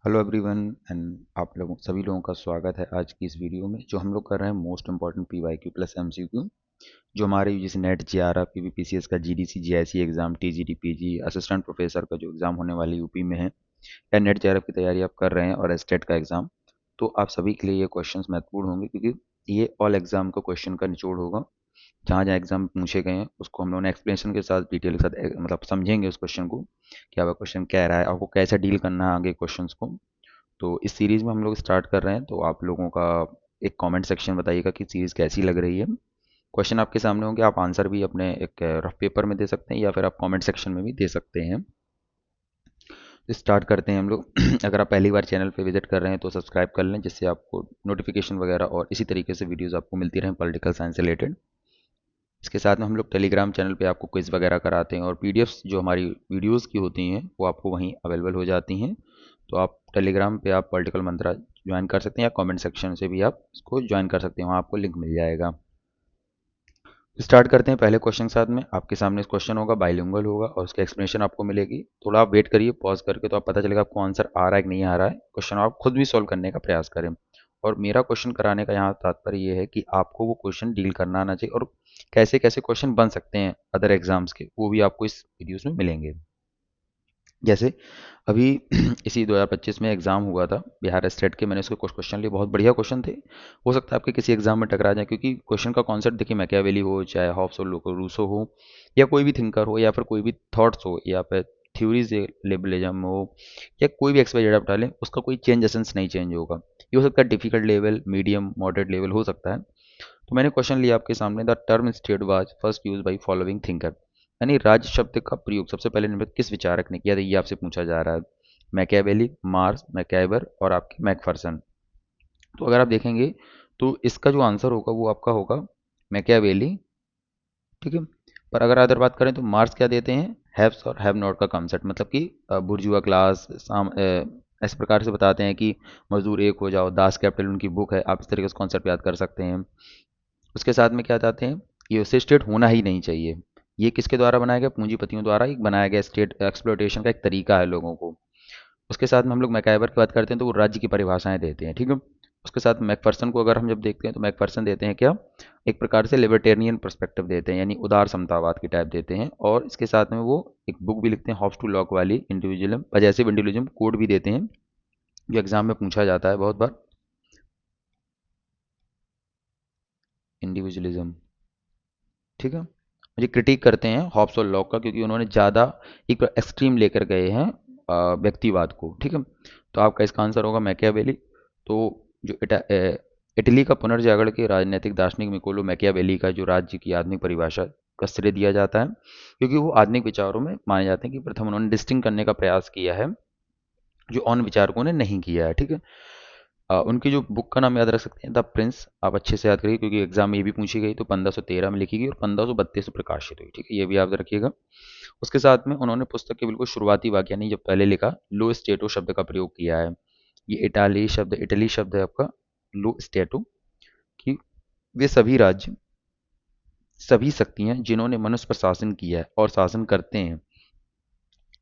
Hello everyone and आप लोगों सभी लोगों का स्वागत है आज की इस वीडियो में जो हम लोग कर रहे हैं most important PYQ plus MCQ जो हमारे यूजीसी नेट जेआरएफ पीवीपीसीएस का GDC GIC exam TGD PG assistant professor का जो एग्जाम होने वाली यूपी में है या नेट जेआरएफ की तैयारी आप कर रहे हैं और स्टेट का एग्जाम। तो आप सभी के लिए ये क्वेश्चंस महत्वपूर्ण होंगे क्योंकि ये ऑल एग्जाम का क्वेश्चन का निचोड़ होगा। जहाँ जहाँ एग्जाम पूछे गए हैं उसको हम लोगों ने एक्सप्लेनेशन के साथ डिटेल के साथ मतलब समझेंगे उस क्वेश्चन को कि आपका क्वेश्चन कह रहा है, आपको कैसे डील करना है आगे क्वेश्चंस को। तो इस सीरीज़ में हम लोग स्टार्ट कर रहे हैं, तो आप लोगों का एक कमेंट सेक्शन बताइएगा कि सीरीज़ कैसी लग रही है। क्वेश्चन आपके सामने होंगे, आप आंसर भी अपने एक रफ पेपर में दे सकते हैं या फिर आप कमेंट सेक्शन में भी दे सकते हैं। स्टार्ट करते हैं हम लोग। अगर आप पहली बार चैनल पे विजिट कर रहे हैं तो सब्सक्राइब कर लें जिससे आपको नोटिफिकेशन वगैरह और इसी तरीके से वीडियोस आपको मिलती रहें पॉलिटिकल साइंस से रिलेटेड। इसके साथ में हम लोग टेलीग्राम चैनल पे आपको क्विज़ वगैरह कराते हैं और पीडीएफ्स जो हमारी वीडियोस की होती हैं वो आपको वहीं अवेलेबल हो जाती हैं। तो आप टेलीग्राम पे आप पॉलिटिकल मंत्रा ज्वाइन कर सकते हैं या कमेंट सेक्शन से भी आप इसको ज्वाइन कर सकते हैं, वहाँ आपको लिंक मिल जाएगा। स्टार्ट करते हैं पहले क्वेश्चन के साथ में। आपके सामने क्वेश्चन होगा, बाइलिंगुअल होगा और उसकी एक्सप्लेनेशन आपको मिलेगी। थोड़ा आप वेट करिए पॉज करके, तो आप पता चलेगा आपको आंसर आ रहा है कि नहीं आ रहा है। क्वेश्चन आप खुद भी सॉल्व करने का प्रयास करें। और मेरा क्वेश्चन कराने का यहाँ तात्पर्य ये है कि आपको वो क्वेश्चन डील करना आना चाहिए और कैसे कैसे क्वेश्चन बन सकते हैं अदर एग्जाम्स के, वो भी आपको इस वीडियोस में मिलेंगे। जैसे अभी इसी 2025 में एग्ज़ाम हुआ था बिहार स्टेट के, मैंने उसके कुछ क्वेश्चन लिए, बहुत बढ़िया क्वेश्चन थे। हो सकता है आपके किसी एग्जाम में टकरा जाए क्योंकि क्वेश्चन का कॉन्सेप्ट देखिए, मैकियावेली हो चाहे हॉब्स हो रूसो हो या कोई भी थिंकर हो या फिर कोई भी थॉट्स हो या फिर थ्योरीज लिबरलिज्म हो या कोई भी एक्सवाइजेड आप डालें, उसका कोई चेंज एसेंस नहीं चेंज होगा। ये हो सकता है difficult level, medium, moderate level हो सकता है। तो मैंने क्वेश्चन लिया आपके सामने, the term state was first use by following thinker, यानी राज्य शब्द का प्रयोग सबसे पहले निम्नलिखित किस विचारक ने किया था, ये आपसे पूछा जा रहा है। मैकियावेली, मार्क्स, मैकाइवर और आपके मैकफर्सन। तो अगर आप देखेंगे तो इसका जो आंसर होगा वो आपका होगा मैकियावेली, ठीक है। पर अगर अदर बात करें तो मार्क्स क्या देते हैं, हैव्स और हैव नॉट का कॉन्सेप्ट, मतलब कि बुर्जुआ क्लास इस प्रकार से बताते हैं कि मजदूर एक हो जाओ, दास कैपिटल उनकी बुक है, आप इस तरीके से कॉन्सेप्ट याद कर सकते हैं। उसके साथ में क्या चाहते हैं, ये उससे स्टेट होना ही नहीं चाहिए। ये किसके द्वारा बनाया गया, पूंजीपतियों द्वारा एक बनाया गया स्टेट एक्सप्लोइटेशन का एक तरीका है लोगों को। उसके साथ में हम लोग मैकाइवर की बात करते हैं तो वो राज्य की परिभाषाएं देते हैं, ठीक है। उसके साथ मैकफर्सन को अगर हम जब देखते हैं तो मैकफर्सन देते हैं क्या, एक प्रकार से लिबर्टेरियन पर्सपेक्टिव देते हैं, यानी उदार समतावाद की टाइप देते हैं। और इसके साथ में वो एक बुक भी लिखते हैं हॉब्स टू लॉक वाली, इंडिविजुअलिज्म पजेसिव इंडिविजुअलिज्म कोड भी देते हैं जो एग्जाम में पूछा जाता है बहुत बार। इंडिविजुअलिज्म, ठीक है। मुझे क्रिटिक करते हैं हॉब्स और लॉक का क्योंकि उन्होंने ज़्यादा एक एक्सट्रीम लेकर गए हैं व्यक्तिवाद को, ठीक है। तो आपका इसका आंसर होगा मैकियावेली। तो जो इटली का पुनर्जागरण के राजनीतिक दार्शनिक निकोलो मैकियावेली का जो राज्य की आधुनिक परिभाषा का श्रेय दिया जाता है क्योंकि वो आधुनिक विचारों में माने जाते हैं कि प्रथम उन्होंने डिस्टिंग करने का प्रयास किया है जो अन्य विचारकों ने नहीं किया है, ठीक है। उनकी जो बुक का नाम याद रख सकते हैं, द प्रिंस, आप अच्छे से याद करिए क्योंकि एग्जाम में ये भी पूछी गई। तो 1513 में लिखी गई और 1532 में प्रकाशित हुई, ठीक है, ये भी याद रखिएगा। उसके साथ में उन्होंने पुस्तक के बिल्कुल शुरुआती वाक्य नहीं, जब पहले लिखा, लो स्टेटो शब्द का प्रयोग किया है। ये इटाली शब्द है आपका, लो स्टेटो, कि वे सभी राज्य, सभी शक्तियां जिन्होंने मनुष्य पर शासन किया है और शासन करते हैं,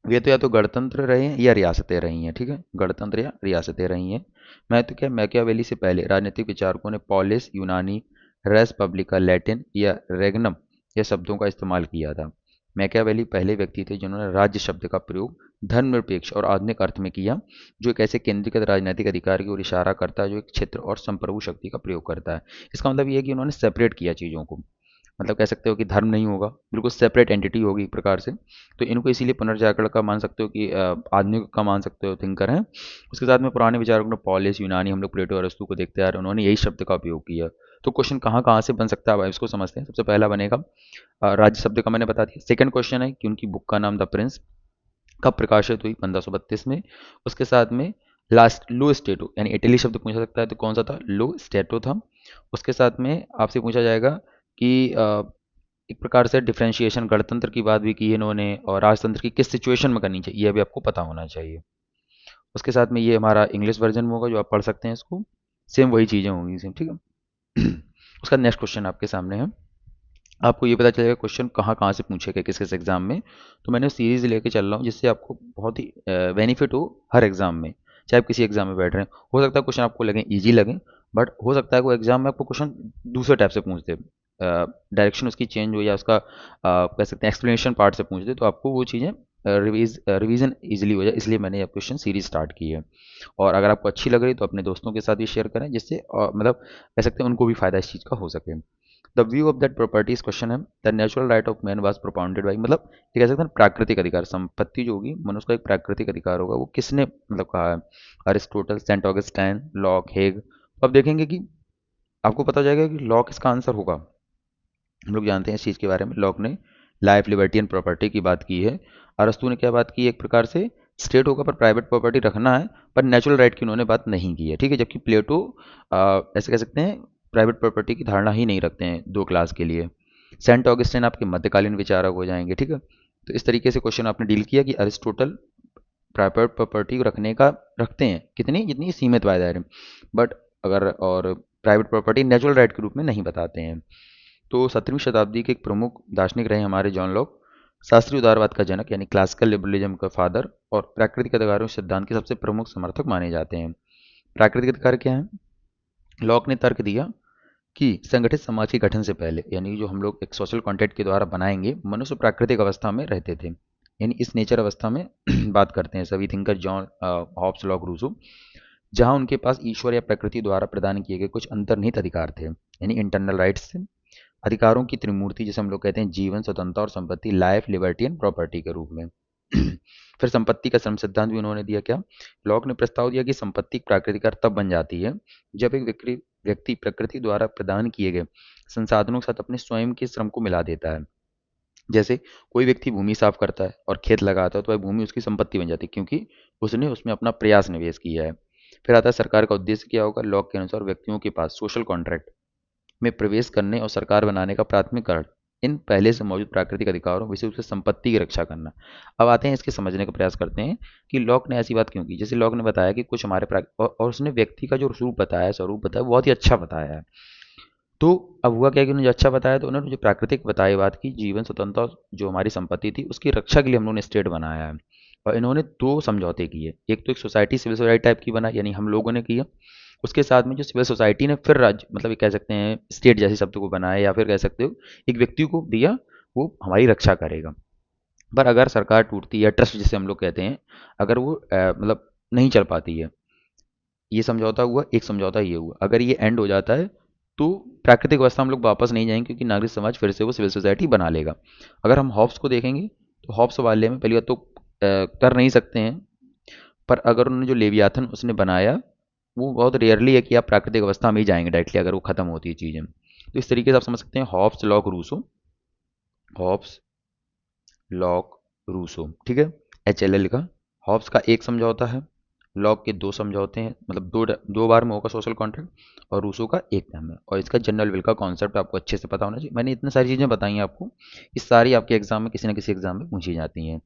वे तो या तो गणतंत्र रहे हैं या रियासतें रही हैं, ठीक है, गणतंत्र या रियासतें रही हैं। मैं तो क्या, मैकियावेली से पहले राजनीतिक विचारकों ने पॉलिस, यूनानी, रेस पब्लिका, लैटिन या रेगनम या शब्दों का इस्तेमाल किया था। मैकियावेली पहले व्यक्ति थे जिन्होंने राज्य शब्द का प्रयोग धर्मनिरपेक्ष और आधुनिक अर्थ में किया, जो एक ऐसे केंद्रीकृत राजनीतिक अधिकार की ओर इशारा करता है जो एक क्षेत्र और संप्रभु शक्ति का प्रयोग करता है। इसका मतलब ये है कि उन्होंने सेपरेट किया चीज़ों को, मतलब कह सकते हो कि धर्म नहीं होगा, बिल्कुल सेपरेट एंटिटी होगी एक प्रकार से। तो इनको इसीलिए पुनर्जागरण का मान सकते हो कि आधुनिक का मान सकते हो, थिंकर हैं। उसके साथ में पुराने विचारकों ने पॉलिस, यूनानी, हम लोग प्लेटो अरस्तु को देखते आ रहे हैं, उन्होंने यही शब्द का उपयोग किया। तो क्वेश्चन कहाँ कहाँ से बन सकता है अब इसको समझते हैं। सबसे पहला बनेगा राज्य शब्द का, मैंने बता दिया। सेकंड क्वेश्चन है कि उनकी बुक का नाम द प्रिंस कब प्रकाशित हुई, 1532 में। उसके साथ में लास्ट लो स्टेटो, यानी इटली शब्द पूछा सकता है तो कौन सा था, लो स्टेटो था। उसके साथ में आपसे पूछा जाएगा कि एक प्रकार से डिफरेंशिएशन, गणतंत्र की बात भी की है इन्होंने और राजतंत्र की किस सिचुएशन में करनी चाहिए, यह भी आपको पता होना चाहिए। उसके साथ में ये हमारा इंग्लिश वर्जन में होगा जो आप पढ़ सकते हैं इसको, सेम वही चीज़ें होंगी सेम, ठीक है। उसका नेक्स्ट क्वेश्चन आपके सामने है। आपको ये पता चलेगा क्वेश्चन कहाँ कहाँ से पूछे गए किस किस एग्जाम में। तो मैंने सीरीज लेके चल रहा हूँ जिससे आपको बहुत ही बेनिफिट हो हर एग्जाम में। चाहे आप किसी एग्जाम में बैठ रहे हैं, हो सकता है क्वेश्चन आपको लगे ईजी लगे, बट हो सकता है वो एग्जाम में आपको क्वेश्चन दूसरे टाइप से पूछ दे, डायरेक्शन उसकी चेंज हो, या उसका कह सकते हैं एक्सप्लेनेशन पार्ट से पूछ दे, तो आपको वो चीज़ें रिवीजन ईजिली हो जाए, इसलिए मैंने ये क्वेश्चन सीरीज स्टार्ट की है। और अगर आपको अच्छी लग रही तो अपने दोस्तों के साथ भी शेयर करें, जिससे मतलब कह सकते हैं उनको भी फायदा इस चीज़ का हो सके। The view of that properties question है, the natural right of man was propounded by, मतलब ये कह सकते हैं प्राकृतिक अधिकार, संपत्ति जो होगी मनुष्य का एक प्राकृतिक अधिकार होगा, वो किसने मतलब कहा है? अरिस्टोटल, सेंट ऑगस्टाइन, लॉक, हेग। तो अब देखेंगे कि आपको पता हो जाएगा कि लॉक इसका आंसर होगा। हम लोग जानते हैं इस चीज़ के बारे में, लॉक ने लाइफ, लिबर्टी एंड प्रॉपर्टी की बात की है। अरस्तु ने क्या बात की है? एक प्रकार से स्टेट होगा पर प्राइवेट प्रॉपर्टी रखना है, पर नेचुरल राइट की उन्होंने बात नहीं की है, ठीक है। जबकि प्लेटो ऐसे कह सकते हैं प्राइवेट प्रॉपर्टी की धारणा ही नहीं रखते हैं दो क्लास के लिए। सेंट ऑगस्टिन आपके मध्यकालीन विचारक हो जाएंगे, ठीक है। तो इस तरीके से क्वेश्चन आपने डील किया कि अरिस्टोटल प्राइवेट प्रॉपर्टी को रखने का रखते हैं कितनी, जितनी सीमित दायरे में, बट अगर और प्राइवेट प्रॉपर्टी नेचुरल राइट के रूप में नहीं बताते हैं। तो 17वीं शताब्दी के एक प्रमुख दार्शनिक रहे हमारे जॉन लॉक, शास्त्रीय उदारवाद का जनक यानी क्लासिकल लिबरलिज्म का फादर, और प्राकृतिक अधिकारों सिद्धांत के सबसे प्रमुख समर्थक माने जाते हैं। प्राकृतिक अधिकार क्या है? लॉक ने तर्क दिया कि संगठित समाज के गठन से पहले, यानी जो हम लोग एक सोशल कॉन्ट्रैक्ट के द्वारा बनाएंगे, मनुष्य प्राकृतिक अवस्था में रहते थे, यानी इस नेचर अवस्था में बात करते हैं सभी thinker, John Hobbes, Locke, Rousseau, जहां उनके पास ईश्वर या प्रकृति द्वारा प्रदान किए गए कुछ अंतर्निहित अधिकार थे, यानी इंटरनल राइट्स थे। अधिकारों की त्रिमूर्ति जिसे हम लोग कहते हैं, जीवन, स्वतंत्रता और संपत्ति, लाइफ, लिबर्टी एंड प्रॉपर्टी के रूप में। फिर संपत्ति का श्रम सिद्धांत भी उन्होंने दिया। क्या? लॉक ने प्रस्ताव दिया कि संपत्ति प्राकृतिक तब बन जाती है जब एक व्यक्ति प्रकृति द्वारा प्रदान किए गए संसाधनों के साथ अपने स्वयं के श्रम को मिला देता है। जैसे कोई व्यक्ति भूमि साफ करता है और खेत लगाता है, तो वह भूमि उसकी संपत्ति बन जाती है, क्योंकि उसने उसमें अपना प्रयास निवेश किया है। फिर आता है सरकार का उद्देश्य क्या होगा? लॉक के अनुसार व्यक्तियों के पास सोशल कॉन्ट्रैक्ट में प्रवेश करने और सरकार बनाने का प्राथमिक कारण इन पहले से मौजूद प्राकृतिक अधिकारों, विशेष रूप से संपत्ति की रक्षा करना। अब आते हैं इसके समझने का प्रयास करते हैं कि लॉक ने ऐसी बात क्यों की। जैसे लॉक ने बताया कि कुछ हमारे और उसने व्यक्ति का जो रूप बताया, स्वरूप बताया, बहुत ही अच्छा बताया है। तो अब हुआ क्या कि उन्होंने जो अच्छा बताया, तो उन्होंने जो प्राकृतिक बताई बात की, जीवन, स्वतंत्रता, जो हमारी संपत्ति थी, उसकी रक्षा के लिए हम लोगों ने स्टेट बनाया है। और इन्होंने दो समझौते किए, एक तो एक सोसाइटी, सिविल सोसाइटी टाइप की बनाई, यानी हम लोगों ने किया। उसके साथ में जो सिविल सोसाइटी ने फिर राज्य, मतलब ये कह सकते हैं स्टेट जैसे शब्द को बनाया, या फिर कह सकते हो एक व्यक्ति को दिया, वो हमारी रक्षा करेगा। पर अगर सरकार टूटती है, ट्रस्ट जिसे हम लोग कहते हैं, अगर वो मतलब नहीं चल पाती है, ये समझौता हुआ, एक समझौता ये हुआ, अगर ये एंड हो जाता है तो प्राकृतिक अवस्था हम लोग वापस नहीं जाएंगे, क्योंकि नागरिक समाज फिर से वो सिविल सोसाइटी बना लेगा। अगर हम हॉब्स को देखेंगे तो हॉब्स वाले में पहली बात तो कर नहीं सकते हैं, पर अगर उन्होंने जो लेवियाथन उसने बनाया, वो बहुत रेयरली है कि आप प्राकृतिक अवस्था में ही जाएंगे डायरेक्टली, अगर वो खत्म होती है चीज़ें। तो इस तरीके से आप समझ सकते हैं Hobbes, Locke, Rousseau, Hobbes, Locke, Rousseau, ठीक है, HLL का। हॉब्स का एक समझौता है, लॉक के दो समझौते हैं, मतलब दो बार में होगा सोशल कॉन्ट्रैक्ट, और रूसो का एक टाइम है। और इसका जनरल विल का कॉन्सेप्ट आपको अच्छे से पता होना चाहिए। मैंने इतनी सारी चीज़ें बताई हैं आपको, इस सारी आपके एग्जाम में किसी न किसी एग्जाम में पूछी जाती हैं,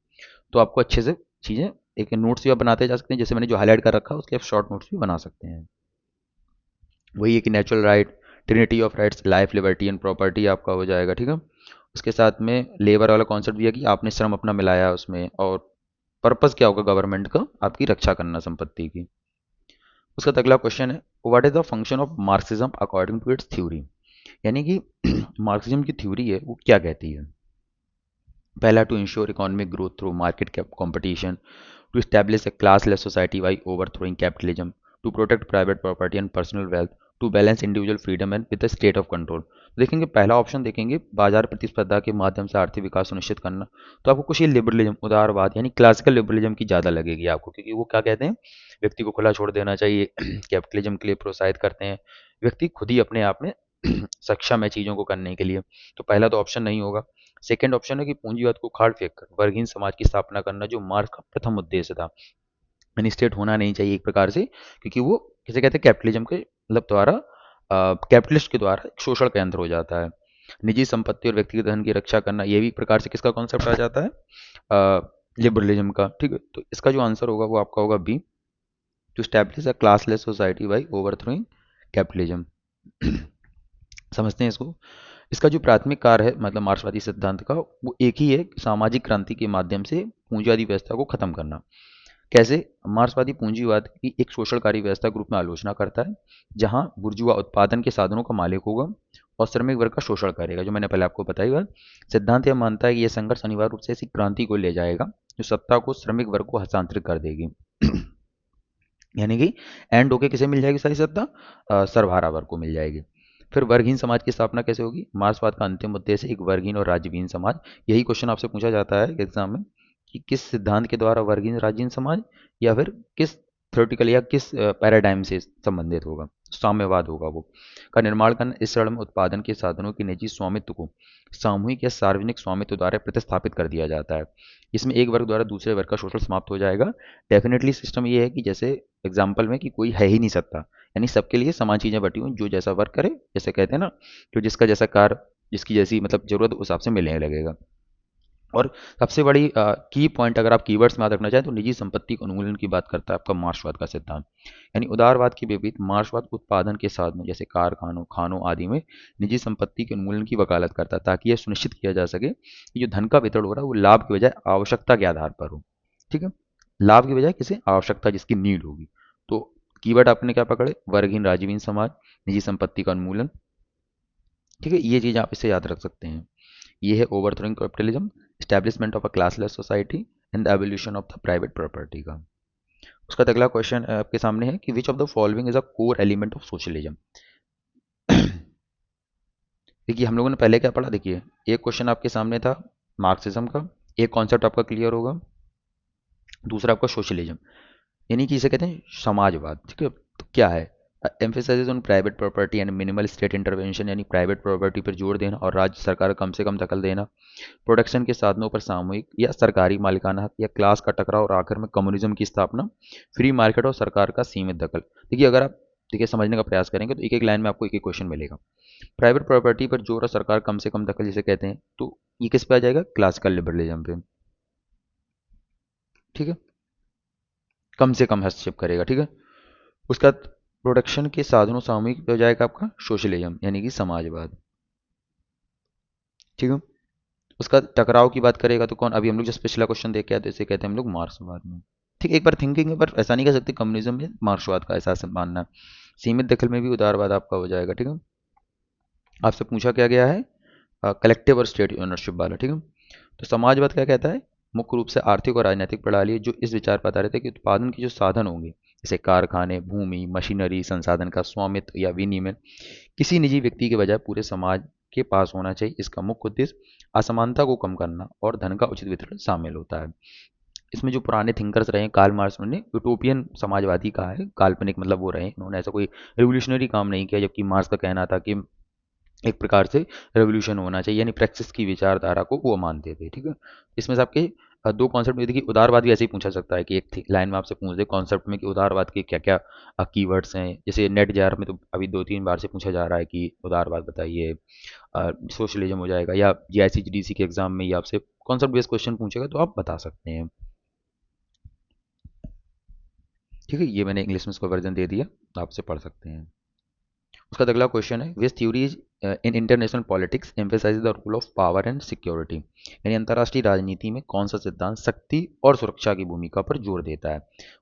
तो आपको अच्छे से चीज़ें, एक नोट्स भी आप बनाते जा सकते हैं, जैसे मैंने जो हाईलाइट कर रखा है उसके आप शॉर्ट नोट्स भी बना सकते हैं। वही है कि natural right, Trinity of rights, life, liberty and property आपका हो जाएगा, ठीक है। उसके साथ में लेबर वाला कॉन्सेप्ट दिया कि आपने श्रम अपना मिलाया उसमें, और पर्पस क्या होगा गवर्नमेंट का? आपकी रक्षा करना संपत्ति की। उसका अगला क्वेश्चन है, what is the function of Marxism according to its theory, यानी कि मार्क्सिज्म की थ्योरी है वो क्या कहती है। पहला, to ensure economic growth through market competition, to establish a classless society by overthrowing capitalism, to protect private property and personal wealth, to balance individual freedom and with a state of control। तो देखेंगे पहला option, देखेंगे बाजार प्रतिस्पर्धा के माध्यम से आर्थिक विकास सुनिश्चित करना, तो आपको कुछ ये लिबरलिज्म, उदारवाद यानी क्लासिकल लिबरलिज्म की ज़्यादा लगेगी आपको, क्योंकि वो क्या कहते हैं, व्यक्ति को खुला छोड़ देना चाहिए, कैपिटलिज्म के लिए प्रोत्साहित करते हैं, व्यक्ति खुद ही अपने आप में सक्षम है चीज़ों को करने के लिए। तो पहला तो ऑप्शन नहीं होगा। सेकंड ऑप्शन है कि पूंजीवाद को उखाड़ फेंक कर वर्गहीन समाज की स्थापना करना, जो मार्क्स का प्रथम उद्देश्य था। यानी स्टेट होना नहीं चाहिए एक प्रकार से, क्योंकि वो किसे कहते हैं, कैपिटलिज्म के मतलब द्वारा, कैपिटलिस्ट के द्वारा एक शोषण का यंत्र हो जाता है। निजी संपत्ति और व्यक्तिगत धन की रक्षा करना, ये भी एक प्रकार से किसका कॉन्सेप्ट आ जाता है, लिबरलिज्म का, ठीक है। तो इसका जो आंसर होगा वो आपका होगा B, to establish a classless society by overthrowing capitalism. समझते हैं इसको। इसका जो प्राथमिक कार्य है, मतलब मार्क्सवादी सिद्धांत का, वो एक ही है, सामाजिक क्रांति के माध्यम से पूंजीवादी व्यवस्था को खत्म करना। कैसे? मार्क्सवादी पूंजीवाद की एक शोषणकारी व्यवस्था के रूप में आलोचना करता है, जहां बुर्जुआ उत्पादन के साधनों का मालिक होगा और श्रमिक वर्ग का शोषण करेगा, जो मैंने पहले आपको बताई बात। सिद्धांत यह मानता है कि यह संघर्ष अनिवार्य रूप से ऐसी क्रांति को ले जाएगा जो सत्ता को श्रमिक वर्ग को हस्तांतरित कर देगी। यानी कि एंड होके किसे मिल जाएगी सारी सत्ता? सर्वहारा वर्ग को मिल जाएगी। फिर वर्गहीन समाज की स्थापना कैसे होगी? मार्क्सवाद का अंतिम उद्देश्य एक वर्गहीन और राज्यहीन समाज। यही क्वेश्चन आपसे पूछा जाता है एग्जाम में कि किस सिद्धांत के द्वारा वर्गहीन राज्यहीन समाज, या फिर किस थ्योरेटिकल या किस पैराडाइम से संबंधित होगा, साम्यवाद होगा वो, का निर्माण करना। इस चरण में उत्पादन के साधनों के निजी स्वामित्व को सामूहिक या सार्वजनिक स्वामित्व द्वारा प्रतिस्थापित कर दिया जाता है। इसमें एक वर्ग द्वारा दूसरे वर्ग का शोषण समाप्त हो जाएगा। डेफिनेटली सिस्टम ये है कि जैसे एग्जाम्पल में कि कोई है ही नहीं सकता, यानी सबके लिए समान चीज़ें बटी हुई, जो जैसा वर्क करे, जैसे कहते हैं ना, जो जिसका जैसा कार्य, जिसकी जैसी मतलब जरूरत उस हिसाब से मिलने लगेगा। और सबसे बड़ी की पॉइंट अगर आप कीवर्ड्स में याद रखना चाहें तो निजी संपत्ति के उन्मूलन की बात करता है आपका मार्क्सवाद का सिद्धांत। यानी उदारवाद के विपरीत मार्क्सवाद उत्पादन के साधनों जैसे कारखानों, खानों आदि में निजी संपत्ति के उन्मूलन की वकालत करता है, ताकि यह सुनिश्चित किया जा सके कि जो धन का वितरण हो रहा है वो लाभ की बजाय आवश्यकता के आधार पर हो। ठीक है, लाभ की बजाय किसी आवश्यकता जिसकी नीड होगी। तो कीवर्ड आपने क्या पकड़े? वर्गहीन राज्यहीन समाज, निजी संपत्ति का उन्मूलन। ठीक है, ये चीज़ आप इसे याद रख सकते हैं। ये है ओवरथ्रोइंग capitalism, establishment of a classless society and the evolution of the private property का। उसका अगला क्वेश्चन आपके सामने है कि which of the following is a core element of socialism. देखिए हम लोगों ने पहले क्या पढ़ा, देखिए एक क्वेश्चन आपके सामने था मार्क्सिज्म का, एक कॉन्सेप्ट आपका क्लियर होगा, दूसरा आपका सोशलिज्म, यानी कि इसे कहते हैं समाजवाद। ठीक है, तो क्या है? Emphasize on private property and minimal state intervention, यानी प्राइवेट प्रॉपर्टी पर जोर देना और राज्य सरकार कम से कम दखल देना। प्रोडक्शन के साधनों पर सामूहिक या सरकारी मालिकाना हक या क्लास का टकराव, और आखिर में कम्युनिज्म की स्थापना। फ्री मार्केट और सरकार का सीमित दखल। देखिए अगर आप देखिए समझने का प्रयास करेंगे तो एक एक लाइन में आपको एक एक क्वेश्चन मिलेगा। प्राइवेट प्रॉपर्टी पर जोर और सरकार कम से कम दखल जिसे कहते हैं, तो ये किस पे आ जाएगा? क्लासिकल लिबरलिज्म पे। ठीक है, कम से कम हस्तक्षेप करेगा। ठीक है, उसका प्रोडक्शन के साधनों सामूहिक पे हो जाएगा आपका सोशलिज्म, यानी कि समाजवाद। ठीक है, उसका टकराव की बात करेगा तो कौन? अभी हम लोग जस्ट पिछला क्वेश्चन देख के आए तो इसे कहते हैं हम लोग मार्क्सवाद में। ठीक है, एक बार थिंकिंग है, पर ऐसा नहीं कह सकते कम्युनिज्म में मार्क्सवाद का ऐसा मानना है। सीमित दखल में भी उदारवाद आपका हो जाएगा। ठीक है, आपसे पूछा क्या गया है? कलेक्टिव और स्टेट ओनरशिप वाला। ठीक है, तो समाजवाद क्या कहता है? मुख्य रूप से आर्थिक और राजनीतिक प्रणाली है जो इस विचार पर आधारित है कि उत्पादन के जो साधन होंगे, जैसे कारखाने, भूमि, मशीनरी, संसाधन का स्वामित्व या विनिमय किसी निजी व्यक्ति के बजाय पूरे समाज के पास होना चाहिए। इसका मुख्य उद्देश्य असमानता को कम करना और धन का उचित वितरण शामिल होता है। इसमें जो पुराने थिंकर्स रहे, कार्ल मार्क्स, उन्होंने यूटोपियन समाजवादी कहा है, काल्पनिक मतलब वो रहे, उन्होंने ऐसा कोई रेवोल्यूशनरी काम नहीं किया, जबकि मार्क्स का कहना था कि एक प्रकार से रेवोल्यूशन होना चाहिए, यानी प्रैक्टिस की विचारधारा को वो मानते थे। ठीक है, इसमें से आपके दो कॉन्सेप्ट में देखिए, उदारवाद भी ऐसे ही पूछा सकता है कि एक लाइन में आपसे पूछ दे कॉन्सेप्ट में कि उदारवाद के क्या क्या कीवर्ड्स हैं। जैसे नेट जार में तो अभी दो तीन बार से पूछा जा रहा है कि उदारवाद बताइए, सोशलिज्म हो जाएगा, या जीआईसी जीडीसी के एग्जाम में ये आपसे कॉन्सेप्ट बेस्ड क्वेश्चन पूछेगा तो आप बता सकते हैं। ठीक है, ये मैंने इंग्लिश में इसका वर्जन दे दिया, तो आपसे पढ़ सकते हैं। उसका अगला क्वेश्चन है which theories in international politics emphasize the role of power and security, यानी अंतर्राष्ट्रीय राजनीति में कौन सा सिद्धांत शक्ति और सुरक्षा की भूमिका पर जोर देता है?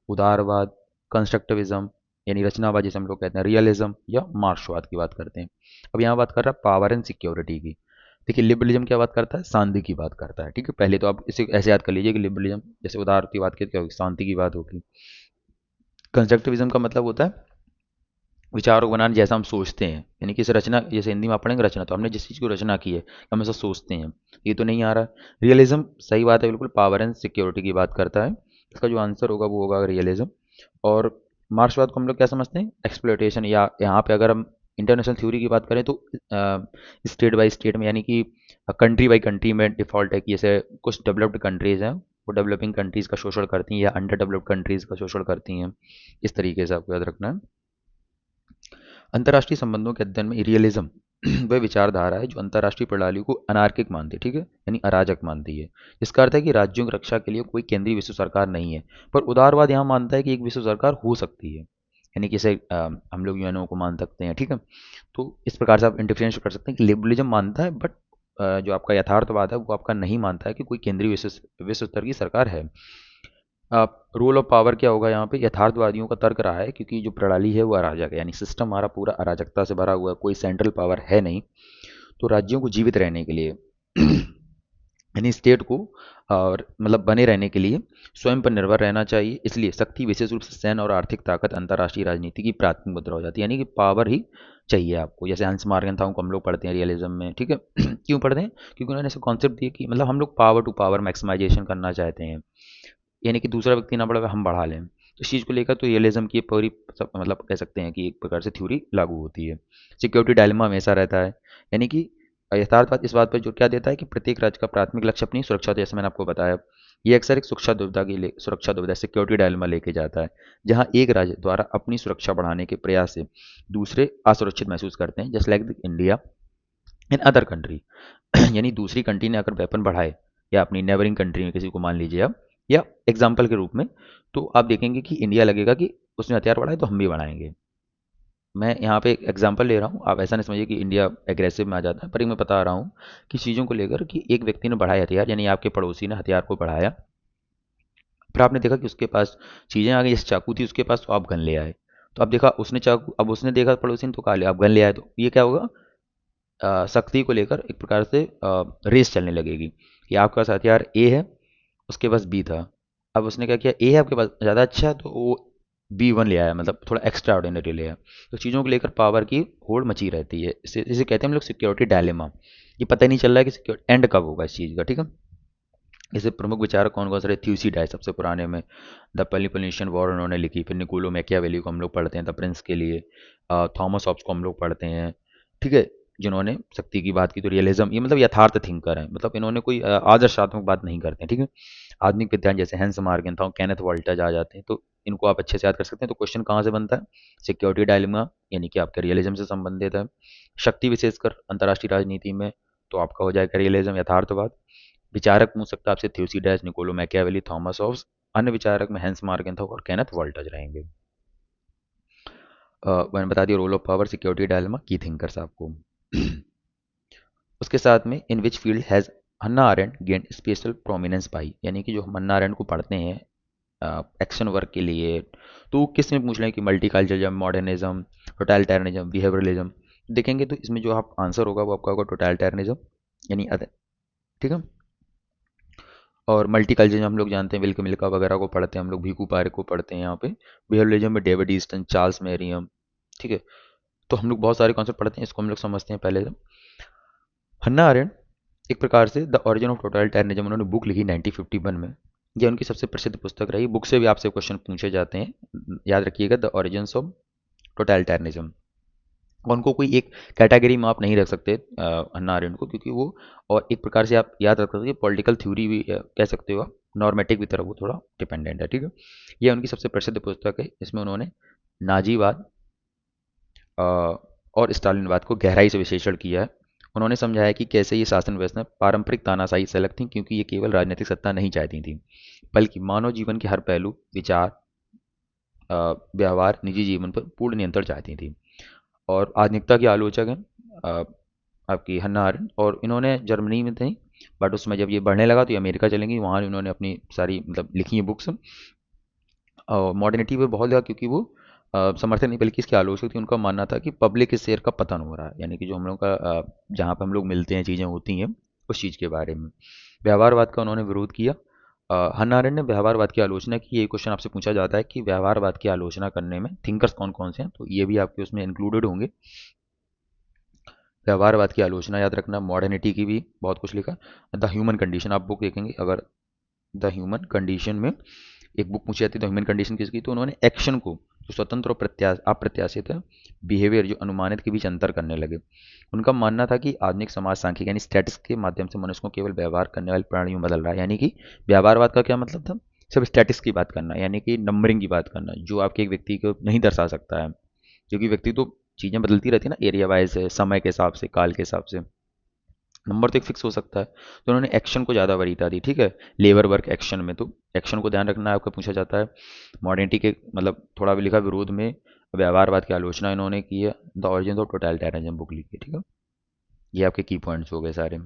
उदारवाद, कंस्ट्रक्टिविज्म यानी रचनावाद जिसे हम लोग कहते हैं, रियलिज्म, या मार्क्सवाद की बात करते हैं। अब यहाँ बात कर रहा है पावर एंड सिक्योरिटी की। देखिए लिबरलिज्म क्या बात करता है? शांति की बात करता है। ठीक है, पहले तो आप इसे ऐसे याद कर लीजिए कि लिबरलिज्म जैसे उदारवाद की क्या होगी? शांति की बात होगी। कंस्ट्रक्टिविज्म का मतलब होता है विचारों को बनाना जैसा हम सोचते हैं, यानी कि इसे रचना, जैसे हिंदी में आप पढ़ेंगे रचना, तो हमने जिस चीज़ को रचना की है हम ऐसा सोचते हैं, ये तो नहीं आ रहा। रियलिज्म सही बात है, बिल्कुल पावर एंड सिक्योरिटी की बात करता है। इसका जो आंसर होगा वो होगा रियलिज्म। और मार्क्सवाद को हम लोग क्या समझते हैं? एक्सप्लोइटेशन, या यहाँ पे अगर हम इंटरनेशनल थ्योरी की बात करें तो स्टेट बाय स्टेट में, यानी कि कंट्री बाय कंट्री में डिफॉल्ट है कि जैसे कुछ डेवलप्ड कंट्रीज़ हैं वो डेवलपिंग कंट्रीज़ का शोषण करती हैं, या अंडर डेवलप्ड कंट्रीज़ का शोषण करती हैं। इस तरीके से आपको याद रखना है। अंतर्राष्ट्रीय संबंधों के अध्ययन में रियलिज्म वह विचारधारा है जो अंतर्राष्ट्रीय प्रणाली को अनार्किक मानती है। ठीक है, यानी अराजक मानती है। इसका अर्थ है कि राज्यों की रक्षा के लिए कोई केंद्रीय विश्व सरकार नहीं है। पर उदारवाद यहाँ मानता है कि एक विश्व सरकार हो सकती है, यानी कि इसे हम लोग यूएनओ को मान सकते हैं। ठीक है, तो इस प्रकार से आप इंडिफरेंस कर सकते हैं कि लिबरलिज्म मानता है, बट जो आपका यथार्थवाद है वो आपका नहीं मानता है कि कोई केंद्रीय विश्व स्तर की सरकार है। रूल ऑफ पावर क्या होगा यहाँ पे, यथार्थवादियों का तर्क रहा है क्योंकि जो प्रणाली है वो अराजक है, यानी सिस्टम हमारा पूरा अराजकता से भरा हुआ है, कोई सेंट्रल पावर है नहीं, तो राज्यों को जीवित रहने के लिए यानी स्टेट को और मतलब बने रहने के लिए स्वयं पर निर्भर रहना चाहिए, इसलिए शक्ति विशेष रूप से सैन्य और आर्थिक ताकत अंतर्राष्ट्रीय राजनीति की प्राथमिक मुद्रा हो जाती है, यानी कि पावर ही चाहिए आपको। जैसे हंस मार्गन को हम लोग पढ़ते हैं रियलिज्म में, ठीक है क्यों पढ़ते हैं, क्योंकि उन्होंने ऐसे कॉन्सेप्ट दिए कि मतलब हम लोग पावर टू पावर मैक्सिमाइजेशन करना चाहते हैं, यानी कि दूसरा व्यक्ति ना बढ़े हम बढ़ा लें, तो इस चीज़ को लेकर तो रियलिज्म की पूरी मतलब कह सकते हैं कि एक प्रकार से थ्योरी लागू होती है। सिक्योरिटी डायलेमा हमेशा रहता है, यानी कि यथार्थवाद इस बात पर जो क्या देता है कि प्रत्येक राज्य का प्राथमिक लक्ष्य अपनी सुरक्षा, जैसे मैंने आपको बताया, ये अक्सर एक सुरक्षा दुविधा सिक्योरिटी डायलेमा लेके जाता है, जहां एक राज्य द्वारा अपनी सुरक्षा बढ़ाने के प्रयास से दूसरे असुरक्षित महसूस करते हैं, just like India in other country यानी दूसरी कंट्री ने अगर वेपन बढ़ाए या अपनी नेबरिंग कंट्री में किसी को मान लीजिए आप, या एग्जाम्पल के रूप में, तो आप देखेंगे कि इंडिया लगेगा कि उसने हथियार बढ़ाए तो हम भी बढ़ाएंगे। मैं यहाँ पे एक एग्जांपल ले रहा हूँ, आप ऐसा नहीं समझिए कि इंडिया एग्रेसिव में आ जाता है, पर मैं बता रहा हूँ कि चीज़ों को लेकर कि एक व्यक्ति ने बढ़ाया हथियार, यानी आपके पड़ोसी ने हथियार को बढ़ाया, फिर आपने देखा कि उसके पास चीज़ें आ गई, जैसे चाकू थी उसके पास तो आप गन ले आए, तो अब देखा उसने चाकू, अब उसने देखा पड़ोसी ने तो कहा ले आप गन ले आए, तो ये क्या होगा, शक्ति को लेकर एक प्रकार से रेस चलने लगेगी कि आपके पास हथियार ए है, उसके पास बी था, अब उसने क्या किया, ए है आपके पास ज़्यादा अच्छा है तो वो B1 ले आया, मतलब थोड़ा एक्स्ट्रा ऑर्डिनरी ले आया, तो चीज़ों को लेकर पावर की होड़ मची रहती है, इसे कहते हैं हम लोग सिक्योरिटी डायलेमा, ये पता ही नहीं चल रहा है कि सिक्योरिटी एंड कब होगा इस चीज़ का, ठीक है। इसे प्रमुख विचारक कौन कौन से रहे, थ्यूसिडाइड सबसे पुराने में, द पेलिपोलिनेशियन वॉर उन्होंने लिखी, फिर निकोलो मैकियावेली को हम लोग पढ़ते हैं द प्रिंस के लिए, थॉमस हॉब्स को हम लोग पढ़ते हैं, ठीक है, जिन्होंने शक्ति की बात की, तो रियलिज्म ये मतलब यथार्थ थिंकर है, मतलब इन्होंने कोई आदर्शात्मक बात नहीं करते हैं, ठीक है। आधुनिक विद्वान जैसे हैंस मार्गन था, कैनेथ वॉल्टज आ जाते हैं, तो इनको आप अच्छे से याद कर सकते हैं। तो क्वेश्चन कहाँ से बनता है, सिक्योरिटी डायलेमा यानी कि आपके रियलिज्म से संबंधित है, शक्ति विशेषकर अंतर्राष्ट्रीय राजनीति में, तो आपका हो जाएगा रियलिज्म यथार्थवाद, विचारक पूछ सकता है आपसे थ्यूसिडाइड्स, निकोलो मैकियावेली, थॉमस हॉब्स, अन्य विचारक में हैंस मार्गन था और कैनेथ वॉल्टज रहेंगे। मैंने बता दिया role of power, security dilemma, की थिंकर्स आपको उसके साथ में in which field has Hannah Arendt gained special prominence पाई, यानी कि जो हम हन्ना आरेंट को पढ़ते हैं एक्शन वर्क के लिए, तो किस में पूछ रहे हैं कि मल्टीकल्चरलिज्म, मॉडर्निज्म, टोटलिटेरियनिज्म, बिहेवियरलिज्म, देखेंगे तो इसमें जो आप आंसर होगा वो आपका होगा टोटलिटेरियनिज्म, यानी ठीक है। और मल्टीकल्चरलिज्म हम लोग जानते हैं, विल्क मिल्का वगैरह को पढ़ते हैं हम लोग, भीकू पारे को पढ़ते हैं यहाँ पे, बिहेवियरलिज्म में डेविड ईस्टन, चार्ल्स मेरियम, ठीक है। तो हम लोग बहुत सारे कॉन्सेप्ट पढ़ते हैं, इसको हम लोग समझते हैं पहले। हन्ना अरेंट एक प्रकार से द ओरिजिन ऑफ टोटलिटेरियनिज्म उन्होंने बुक लिखी 1951 में, यह उनकी सबसे प्रसिद्ध पुस्तक रही, बुक से भी आपसे क्वेश्चन पूछे जाते हैं, याद रखिएगा, द ओरिजिन ऑफ टोटलिटेरियनिज्म। उनको कोई एक कैटेगरी में आप नहीं रख सकते हन्ना अरेंट को, क्योंकि वो, और एक प्रकार से आप याद रख सकते हैं पॉलिटिकल थ्योरी भी कह सकते हो आप, नॉर्मेटिक की तरफ वो थोड़ा डिपेंडेंट है, ठीक है। यह उनकी सबसे प्रसिद्ध पुस्तक है, इसमें उन्होंने नाजीवाद और स्टालिनवाद को गहराई से विश्लेषण किया है। उन्होंने समझाया कि कैसे ये शासन व्यवस्था पारंपरिक तानाशाही से अलग थी, क्योंकि ये केवल राजनीतिक सत्ता नहीं चाहती थी, बल्कि मानव जीवन के हर पहलू, विचार, व्यवहार, निजी जीवन पर पूर्ण नियंत्रण चाहती थी। और आधुनिकता की आलोचक हैं आपकी हन्ना अरेंट, और इन्होंने जर्मनी में थी, बट उसमें जब ये बढ़ने लगा तो ये अमेरिका चलेंगी, वहाँ इन्होंने अपनी सारी मतलब लिखी है बुक्स, मॉडर्निटी पे बहुत लगा, क्योंकि वो समर्थन नहीं बल्कि इसकी आलोचना थी, उनका मानना था कि पब्लिक शेयर का पतन हो रहा है, यानी कि जो हम लोग का जहाँ पे हम लोग मिलते हैं चीज़ें होती हैं उस चीज़ के बारे में। व्यवहारवाद का उन्होंने विरोध किया, हन्ना अरेंट ने व्यवहारवाद की आलोचना की, ये क्वेश्चन आपसे पूछा जाता है कि व्यवहारवाद की आलोचना करने में थिंकर्स कौन कौन से हैं, तो ये भी आपके उसमें इंक्लूडेड होंगे। व्यवहारवाद की आलोचना याद रखना, मॉडर्निटी की भी बहुत कुछ लिखा, द ह्यूमन कंडीशन आप बुक देखेंगे अगर, द ह्यूमन कंडीशन में एक बुक पूछी जाती है, द ह्यूमन कंडीशन किसकी, तो उन्होंने एक्शन को जो स्वतंत्र और अप्रत्याशित है, बिहेवियर जो अनुमानित के बीच अंतर करने लगे। उनका मानना था कि आधुनिक समाज सांख्यिकी यानी स्टैटिस्टिक्स के माध्यम से मनुष्य को केवल व्यवहार करने वाली प्राणियों में बदल रहा है, यानी कि व्यवहारवाद का क्या मतलब था, सिर्फ स्टैटिस्टिक्स की बात करना, यानी कि नंबरिंग की बात करना, जो आपके एक व्यक्ति को नहीं दर्शा सकता है, क्योंकि व्यक्ति तो चीज़ें बदलती रहती है ना, एरिया वाइज है, समय के हिसाब से, काल के हिसाब से, नंबर तो एक फिक्स हो सकता है, तो उन्होंने एक्शन को ज़्यादा वरीयता दी, ठीक है, लेबर वर्क एक्शन में, तो एक्शन को ध्यान रखना है आपका, पूछा जाता है। मॉडर्निटी के मतलब थोड़ा भी लिखा विरोध में, व्यवहारवाद की आलोचना इन्होंने की है, the origin of totalitarianism book लिखी है, ठीक है। ये आपके की पॉइंट्स हो गए सारे।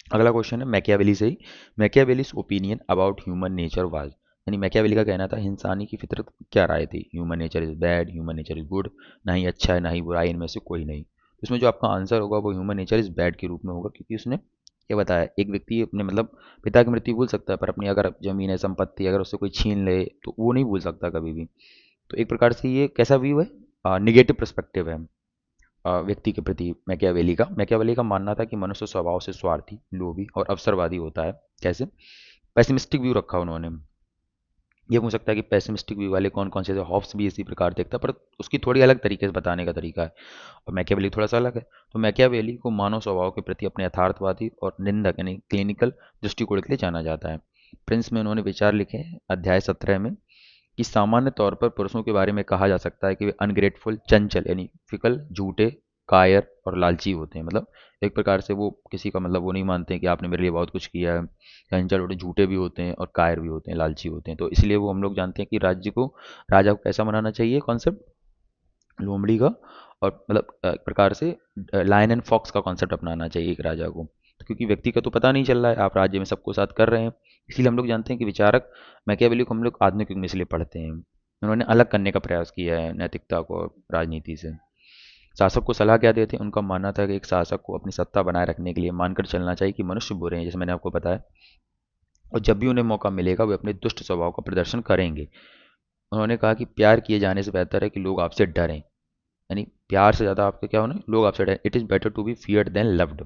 अगला क्वेश्चन है मैकियावेली से ही, Machiavelli's opinion about human nature was, यानी मैकियावेली का कहना था इंसानी की फितरत क्या राय थी, human nature is bad, human nature is good, ना ही अच्छा है ना ही बुरा है, इनमें से कोई नहीं। तो इसमें जो आपका आंसर होगा वो ह्यूमन नेचर इज़ बैड के रूप में होगा, क्योंकि उसने क्या बताया, एक व्यक्ति अपने मतलब पिता की मृत्यु भूल सकता है, पर अपनी अगर जमीन है संपत्ति अगर उससे कोई छीन ले तो वो नहीं भूल सकता कभी भी। तो एक प्रकार से ये कैसा व्यू है, निगेटिव पर्सपेक्टिव है व्यक्ति के प्रति मैकियावेली का मानना था कि मनुष्य स्वभाव से स्वार्थी, लोभी और अवसरवादी होता है। कैसे? पेसिमिस्टिक व्यू रखा उन्होंने। ये हो सकता है कि पेसिमिस्टिक व्यू वाले कौन कौन से, हॉब्स भी इसी प्रकार देखता है, पर उसकी थोड़ी अलग तरीके से बताने का तरीका है, और मैकियावेली थोड़ा सा अलग है। तो मैकियावेली को मानव स्वभाव के प्रति अपने यथार्थवादी और निंदक यानी क्लिनिकल दृष्टिकोण के लिए जाना जाता है। प्रिंस में उन्होंने विचार लिखे हैं अध्याय 17 में कि सामान्य तौर पर पुरुषों के बारे में कहा जा सकता है कि वे अनग्रेटफुल, चंचल यानी फिकल, झूठे, कायर और लालची होते हैं। मतलब एक प्रकार से वो किसी का मतलब वो नहीं मानते हैं कि आपने मेरे लिए बहुत कुछ किया है। चंचल होते, झूठे भी होते हैं और कायर भी होते हैं, लालची होते हैं। तो इसलिए वो हम लोग जानते हैं कि राजा को कैसा बनाना चाहिए, कॉन्सेप्ट लोमड़ी का, और मतलब एक प्रकार से लायन एंड फॉक्स का कॉन्सेप्ट अपनाना चाहिए एक राजा को। तो क्योंकि व्यक्ति का तो पता नहीं चल रहा है, आप राज्य में सबको साथ कर रहे हैं, इसीलिए हम लोग जानते हैं कि विचारक मैकियावेली को हम लोग आधुनिक युग में इसलिए पढ़ते हैं। उन्होंने अलग करने का प्रयास किया है नैतिकता को राजनीति से। शासक को सलाह क्या देते हैं? उनका मानना था कि एक शासक को अपनी सत्ता बनाए रखने के लिए मानकर चलना चाहिए कि मनुष्य बुरे हैं, जैसे मैंने आपको बताया, और जब भी उन्हें मौका मिलेगा वे अपने दुष्ट स्वभाव का प्रदर्शन करेंगे। उन्होंने कहा कि प्यार किए जाने से बेहतर है कि लोग आपसे डरें, यानी प्यार से ज़्यादा आपको क्या होना, लोग आपसे डरें। It is better to be feared than loved,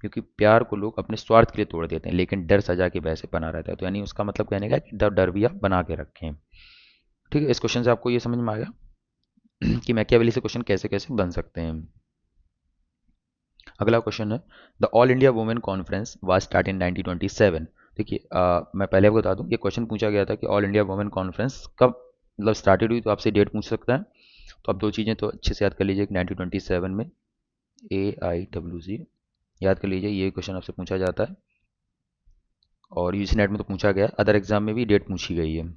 क्योंकि प्यार को लोग अपने स्वार्थ के लिए तोड़ देते हैं, लेकिन डर सजा के वैसे बना रहता है। तो यानी उसका मतलब कहने का है कि डर भी आप बना के रखें। ठीक है, इस क्वेश्चन से आपको ये समझ में आ गया कि मैकियावेली से क्वेश्चन कैसे कैसे बन सकते हैं। अगला क्वेश्चन है, the all India women conference was start in 1927। देखिए मैं पहले आपको बता दूं, ये क्वेश्चन पूछा गया था कि ऑल इंडिया वुमेन कॉन्फ्रेंस कब मतलब स्टार्टेड हुई, तो आपसे डेट पूछ सकता है। तो आप दो चीज़ें तो अच्छे से याद कर लीजिए कि 1927 में AIWC याद कर लीजिए, ये क्वेश्चन आपसे पूछा जाता है, और यूजी नेट में तो पूछा गया, अदर एग्जाम में भी डेट पूछी गई है।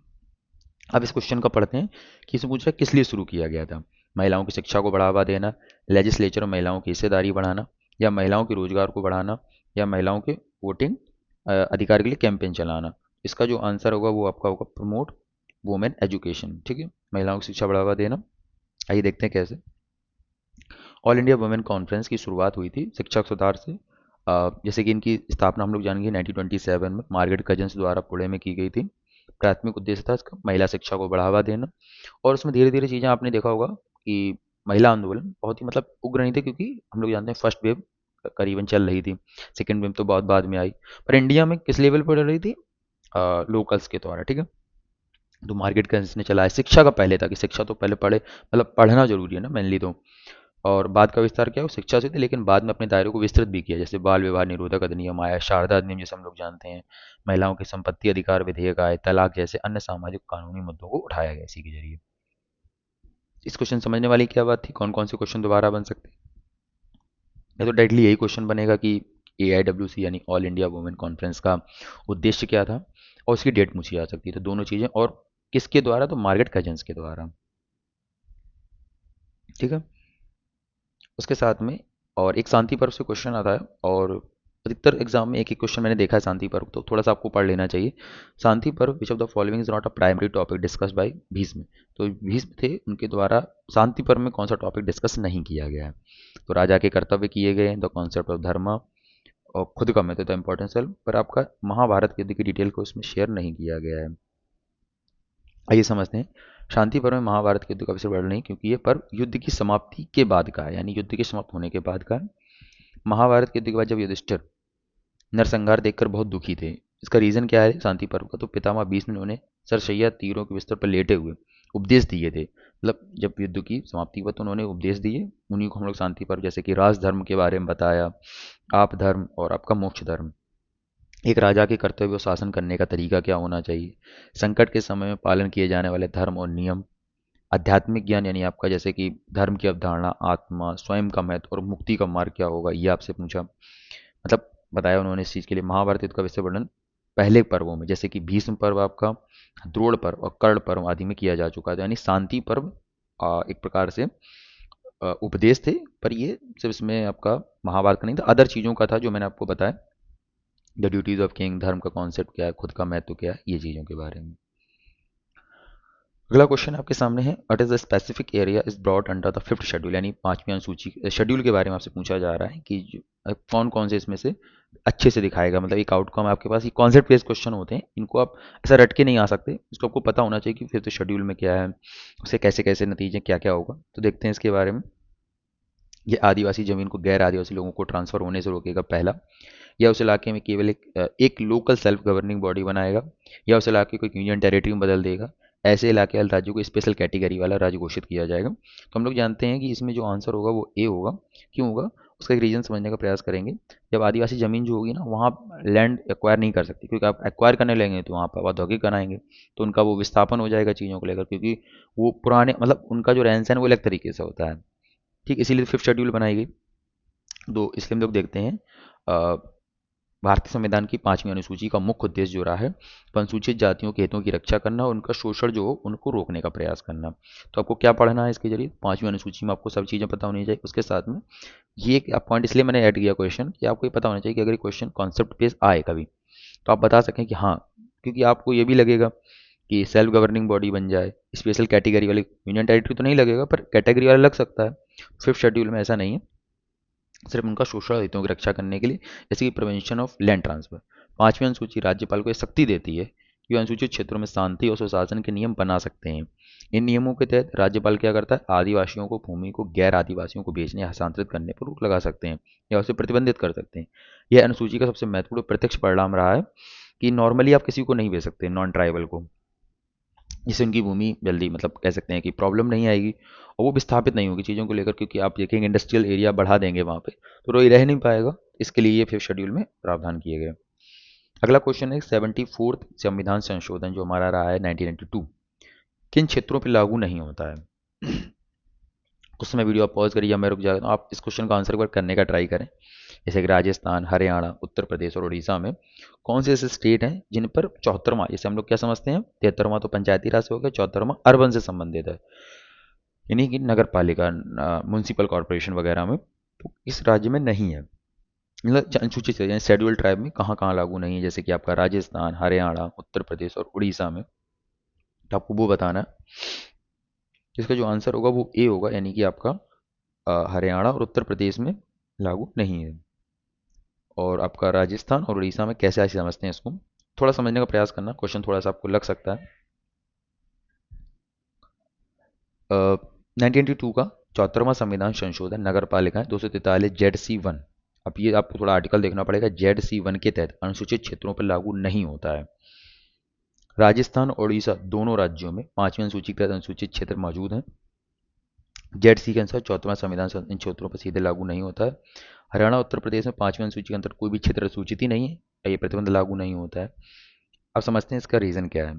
अब इस क्वेश्चन का पढ़ते हैं कि इसमें पूछा किस लिए शुरू किया गया था। महिलाओं की शिक्षा को बढ़ावा देना, लेजिस्लेचर में महिलाओं की हिस्सेदारी बढ़ाना, या महिलाओं के रोजगार को बढ़ाना, या महिलाओं के वोटिंग अधिकार के लिए कैंपेन चलाना। इसका जो आंसर होगा वो आपका होगा प्रमोट वुमेन एजुकेशन। ठीक है, महिलाओं की शिक्षा बढ़ावा देना। आइए देखते हैं कैसे। ऑल इंडिया वुमेन कॉन्फ्रेंस की शुरुआत हुई थी शिक्षक सुधार से। जैसे कि इनकी स्थापना हम लोग जानेंगे 1927 में मार्गरेट कजिन्स द्वारा पुणे में की गई थी। प्राथमिक उद्देश्य था इसका महिला शिक्षा को बढ़ावा देना, और उसमें धीरे धीरे चीज़ें आपने देखा होगा कि महिला आंदोलन बहुत ही मतलब उग्र नहीं थे, क्योंकि हम लोग जानते हैं फर्स्ट वेव करीबन चल रही थी, सेकेंड वेव तो बहुत बाद में आई, पर इंडिया में किस लेवल पर चल रही थी, लोकल्स के द्वारा। ठीक है, तो मार्गरेट कजिन्स ने चलाया। शिक्षा का पहले था कि शिक्षा तो पहले पढ़े, मतलब पढ़ना जरूरी है ना मेनली तो, और बाद का विस्तार क्या हो शिक्षा से थे, लेकिन बाद में अपने दायरे को विस्तृत भी किया, जैसे बाल विवाह निरोधक अधिनियम आया, शारदा अधिनियम जैसे हम लोग जानते हैं, महिलाओं की संपत्ति अधिकार विधेयक आए, तलाक जैसे अन्य सामाजिक कानूनी मुद्दों को उठाया गया इसी के जरिए। इस क्वेश्चन समझने वाली क्या बात थी, कौन कौन से क्वेश्चन दोबारा बन सकते हैं? या तो डायरेक्टली यही क्वेश्चन बनेगा कि AIWC यानी ऑल इंडिया वुमेन कॉन्फ्रेंस का उद्देश्य क्या था, और उसकी डेट पूछी जा सकती है। तो दोनों चीज़ें, और किसके द्वारा, तो मार्गरेट कजिन्स के द्वारा। ठीक है, उसके साथ में और एक शांति पर्व से क्वेश्चन आता है, और अधिकतर एग्जाम में एक ही क्वेश्चन मैंने देखा है शांति पर्व, तो थोड़ा सा आपको पढ़ लेना चाहिए। शांति पर्व, which of the following is not a primary topic discussed bye Bhishma. तो भीष्म थे, उनके द्वारा शांति पर्व में कौन सा टॉपिक डिस्कस नहीं किया गया है। तो राजा के कर्तव्य किए गए, द कॉन्सेप्ट ऑफ धर्म, और खुद का महत्व, द इम्पोर्टेंस सेल्फ, पर आपका महाभारत के युद्ध की डिटेल को इसमें शेयर नहीं किया गया है। आइए समझते हैं। शांति पर्व में महाभारत के युद्ध का विषय वर्णन नहीं, क्योंकि ये पर्व युद्ध की समाप्ति के बाद का है, यानी युद्ध के समाप्त होने के बाद का है। महाभारत के युद्ध के बाद जब युधिष्ठिर नरसंहार देखकर बहुत दुखी थे। इसका रीजन क्या है शांति पर्व का, तो पितामह भीष्म ने उन्हें सरशैया तीरों के बिस्तर पर लेटे हुए उपदेश दिए थे। मतलब जब युद्ध की समाप्ति हुआ तो उन्होंने उपदेश दिए, उन्हीं को हम लोग शांति पर्व, जैसे कि राज धर्म के बारे में बताया, आप धर्म और आपका मोक्ष धर्म, एक राजा के कर्तव्य और शासन करने का तरीका क्या होना चाहिए, संकट के समय में पालन किए जाने वाले धर्म और नियम, आध्यात्मिक ज्ञान यानी आपका जैसे कि धर्म की अवधारणा, आत्मा, स्वयं का महत्व और मुक्ति का मार्ग क्या होगा, ये आपसे पूछा। मतलब बताया उन्होंने इस चीज़ के लिए। महाभारत युद्ध का विषय वर्णन पहले पर्वों में, जैसे कि भीष्म पर्व आपका, द्रोण पर्व और कर्ण पर्व आदि में किया जा चुका है। तो यानी शांति पर्व एक प्रकार से उपदेश थे, पर ये सिर्फ इसमें आपका महाभारत का नहीं था, अदर चीज़ों का था जो मैंने आपको बताया, द ड्यूटीज ऑफ किंग, धर्म का कॉन्सेप्ट क्या है, खुद का महत्व क्या है, ये चीज़ों के बारे में। अगला क्वेश्चन आपके सामने है, what is the specific area is brought under the fifth schedule, यानी पांचवी अनुसूची शेड्यूल के बारे में आपसे पूछा जा रहा है कि कौन कौन से इसमें से अच्छे से दिखाएगा। मतलब एक आउटकम आपके पास, ये कॉन्सेप्ट बेस्ड क्वेश्चन होते हैं, इनको आप ऐसा रट के नहीं आ सकते, इसको आपको पता होना चाहिए कि फिफ्थ शेड्यूल में क्या है, उससे कैसे कैसे नतीजे क्या क्या होगा। तो देखते हैं इसके बारे में। ये आदिवासी जमीन को गैर आदिवासी लोगों को ट्रांसफर होने से रोकेगा, पहला। या उस इलाके में केवल एक लोकल सेल्फ गवर्निंग बॉडी बनाएगा, या उस इलाके को एक यूनियन टेरिटरी में बदल देगा। ऐसे इलाके वाले राज्यों को स्पेशल कैटेगरी वाला राज्य घोषित किया जाएगा। तो हम लोग जानते हैं कि इसमें जो आंसर होगा वो ए होगा। क्यों होगा, उसका एक रीजन समझने का प्रयास करेंगे। जब आदिवासी जमीन जो होगी ना, वहाँ लैंड एक्वायर नहीं कर सकती, क्योंकि आप एक्वायर करने लगेंगे तो वहाँ पर औद्योगिक बनाएंगे, तो उनका वो विस्थापन हो जाएगा चीज़ों को लेकर, क्योंकि वो पुराने मतलब उनका जो रहन सहन वो अलग तरीके से होता है। ठीक, इसीलिए फिफ्थ शेड्यूल बनाई गई। तो इसलिए हम लोग देखते हैं भारतीय संविधान की पांचवी अनुसूची का मुख्य उद्देश्य जो रहा है, तो अनुसूचित जातियों के हितों की रक्षा करना और उनका शोषण जो हो उनको रोकने का प्रयास करना। तो आपको क्या पढ़ना है इसके जरिए, पांचवी अनुसूची में आपको सब चीज़ें पता होनी चाहिए। उसके साथ में ये एक पॉइंट इसलिए मैंने ऐड किया क्वेश्चन, कि आपको ये पता होना चाहिए कि अगर क्वेश्चन कॉन्सेप्ट बेस्ड आए कभी, तो आप बता सकें कि हाँ, क्योंकि आपको ये भी लगेगा कि सेल्फ गवर्निंग बॉडी बन जाए, स्पेशल कैटेगरी वाली, यूनियन टेरिटरी तो नहीं लगेगा पर कैटेगरी वाला लग सकता है। फिफ्थ शेड्यूल में ऐसा नहीं है, सिर्फ उनका शोषण हितों की रक्षा करने के लिए, जैसे कि प्रिवेंशन ऑफ लैंड ट्रांसफर। पांचवी अनुसूची राज्यपाल को यह शक्ति देती है कि वह अनुसूचित क्षेत्रों में शांति और सुशासन के नियम बना सकते हैं। इन नियमों के तहत राज्यपाल क्या करता है, आदिवासियों को भूमि को गैर आदिवासियों को बेचने या हस्तांतरित करने पर रोक लगा सकते हैं या उसे प्रतिबंधित कर सकते हैं। यह अनुसूची का सबसे महत्वपूर्ण प्रत्यक्ष परिणाम रहा है कि नॉर्मली आप किसी को नहीं बेच सकते, नॉन ट्राइबल को, जिससे उनकी भूमि जल्दी मतलब कह सकते हैं कि प्रॉब्लम नहीं आएगी और वो विस्थापित नहीं होगी चीज़ों को लेकर, क्योंकि आप देखेंगे इंडस्ट्रियल एरिया बढ़ा देंगे वहाँ पे तो कोई रह नहीं पाएगा। इसके लिए ये फिफ्थ शेड्यूल में प्रावधान किए गए। अगला क्वेश्चन है, 74th संविधान संशोधन जो हमारा रहा है 1992, किन क्षेत्रों पर लागू नहीं होता है। उस समय वीडियो आप पॉज करिए या मैं रुक जाता हूँ, आप इस क्वेश्चन का आंसर करने का ट्राई करें। जैसे कि राजस्थान, हरियाणा, उत्तर प्रदेश और उड़ीसा में कौन से ऐसे स्टेट हैं जिन पर 74वां, जैसे हम लोग क्या समझते हैं 73वां तो पंचायती राज से हो गया, 74वां अर्बन से संबंधित है, यानी कि नगर पालिका, म्यूनसिपल कॉरपोरेशन वगैरह में, तो इस राज्य में नहीं है। मतलब अनुसूचित यानी शेड्यूल ट्राइब में कहाँ कहाँ लागू नहीं है, जैसे कि आपका राजस्थान, हरियाणा, उत्तर प्रदेश और उड़ीसा में, तो आपको वो बताना है। जिसका जो आंसर होगा वो ए होगा, यानी कि आपका हरियाणा और उत्तर प्रदेश में लागू नहीं है। और आपका राजस्थान और उड़ीसा में कैसे ऐसे समझते हैं, इसको थोड़ा समझने का प्रयास करना, क्वेश्चन थोड़ा सा आपको लग सकता है। 1992 का 74वां संविधान संशोधन नगर पालिका 243 ZC1, अब ये आपको थोड़ा आर्टिकल देखना पड़ेगा, ZC1 के तहत अनुसूचित क्षेत्रों पर लागू नहीं होता है। राजस्थान और उड़ीसा दोनों राज्यों में पांचवी अनुसूची के तहत अनुसूचित क्षेत्र मौजूद हैं। ZC के अनुसार 74वां संविधान इन क्षेत्रों पर सीधे लागू नहीं होता है। हरियाणा उत्तर प्रदेश में पांचवी अनुसूची के अंतर कोई भी क्षेत्र सूचित ही नहीं है, ये प्रतिबंध लागू नहीं होता है। अब समझते हैं इसका रीजन क्या है।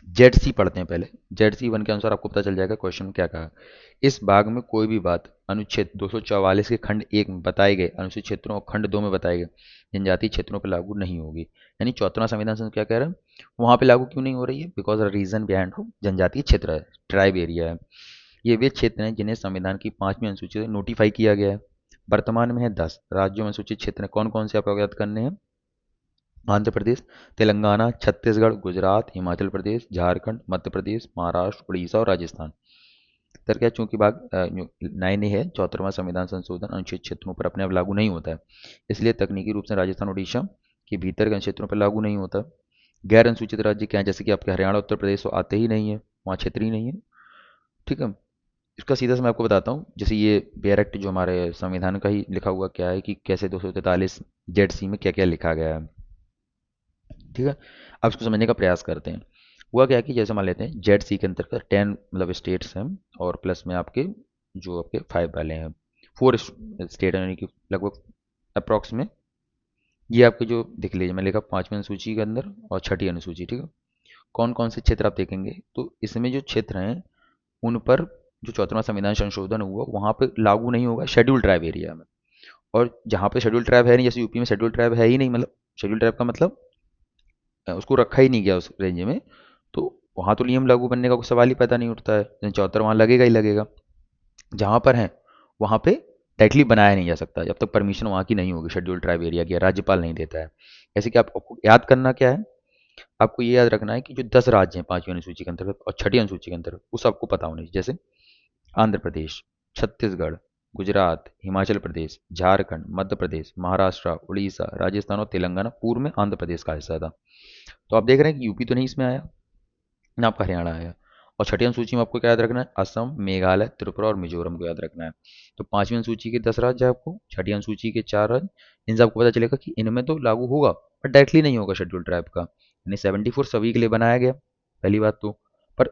ZC पढ़ते हैं पहले। ZC1 के अनुसार आपको पता चल जाएगा क्वेश्चन में क्या कहा। इस भाग में कोई भी बात अनुच्छेद 244 के खंड 1 में बताए गए अनुसूचित क्षेत्रों और खंड 2 में बताए गए जनजातीय क्षेत्रों पर लागू नहीं होगी। यानी 74वां संविधान संशोधन क्या कह रहा है, वहां पे लागू क्यों नहीं हो रही है, बिकॉज रीजन बिहाइंड जनजातीय क्षेत्र है, ट्राइब एरिया है। ये वे क्षेत्र हैं जिन्हें संविधान की पांचवी अनुसूची से नोटिफाई किया गया है। वर्तमान में है 10 राज्यों में सूचित क्षेत्र कौन कौन से आप अवगत करने हैं, आंध्र प्रदेश, तेलंगाना, छत्तीसगढ़, गुजरात, हिमाचल प्रदेश, झारखंड, मध्य प्रदेश, महाराष्ट्र, उड़ीसा और राजस्थान। तर क्या, चूंकि भाग 9 है, 74वां संविधान संशोधन अनुच्छेद क्षेत्रों पर अपने आप लागू नहीं होता है, इसलिए तकनीकी रूप से राजस्थान उड़ीसा के भीतर के क्षेत्रों पर लागू नहीं होता। गैर अनुसूचित राज्य क्या है, जैसे कि आपके हरियाणा उत्तर प्रदेश तो आते ही नहीं है, वहाँ क्षेत्र ही नहीं है। ठीक है, इसका सीधा से मैं आपको बताता हूँ, जैसे ये बेयर एक्ट जो हमारे संविधान का ही लिखा हुआ क्या है कि कैसे 243 ZC में क्या क्या लिखा गया है। ठीक है, अब इसको समझने का प्रयास करते हैं। हुआ क्या कि जैसे मान लेते हैं ZC के अंतर्गत 10 मतलब स्टेट्स हैं और प्लस में आपके जो आपके 5 वाले हैं, 4 स्टेट हैं, यानी कि लगभग अप्रॉक्स में ये आपके जो देख लीजिए, मैं लिखा पांचवी अनुसूची के अंदर और छठी अनुसूची। ठीक है, कौन कौन से क्षेत्र आप देखेंगे, तो इसमें जो क्षेत्र हैं उन पर जो 74वां संविधान संशोधन हुआ वहाँ पे लागू नहीं होगा शेड्यूल ट्राइब एरिया में। और जहाँ पे शेड्यूल ट्राइब है नहीं, जैसे यूपी में शेड्यूल ट्राइब है ही नहीं, मतलब शेड्यूल ट्राइब का मतलब उसको रखा ही नहीं गया उस रेंज में, तो वहाँ तो नियम लागू करने का कोई सवाल ही पैदा नहीं उठता है, 74 वहाँ लगेगा ही लगेगा। जहाँ पर है वहाँ पे डायरेक्टली बनाया नहीं जा सकता जब तक परमिशन वहाँ की नहीं होगी, शेड्यूल ट्राइब एरिया की राज्यपाल नहीं देता है। जैसे कि आपको याद करना क्या है, आपको ये याद रखना है कि जो 10 राज्य हैं 5वीं अनुसूची के अंतर्गत और 6ठी अनुसूची के अंतर्गत वो सबको पता होने चाहिए। जैसे आंध्र प्रदेश, छत्तीसगढ़, गुजरात, हिमाचल प्रदेश, झारखंड, मध्य प्रदेश, महाराष्ट्र, उड़ीसा, राजस्थान और तेलंगाना पूर्व में आंध्र प्रदेश का हिस्सा था। तो आप देख रहे हैं कि यूपी तो नहीं इसमें आया, ना आपका हरियाणा आया। और छठी अनुसूची में आपको क्या याद रखना है? असम, मेघालय, त्रिपुरा और मिजोरम को याद रखना है। तो 5वीं अनुसूची के 10 राज्य आपको, छठी अनुसूची के 4 राज्य, इनसे आपको पता चलेगा कि इनमें तो लागू होगा पर डायरेक्टली नहीं होगा शेड्यूल ट्राइब का, यानी 74 सभी के लिए बनाया गया, पहली बात तो। पर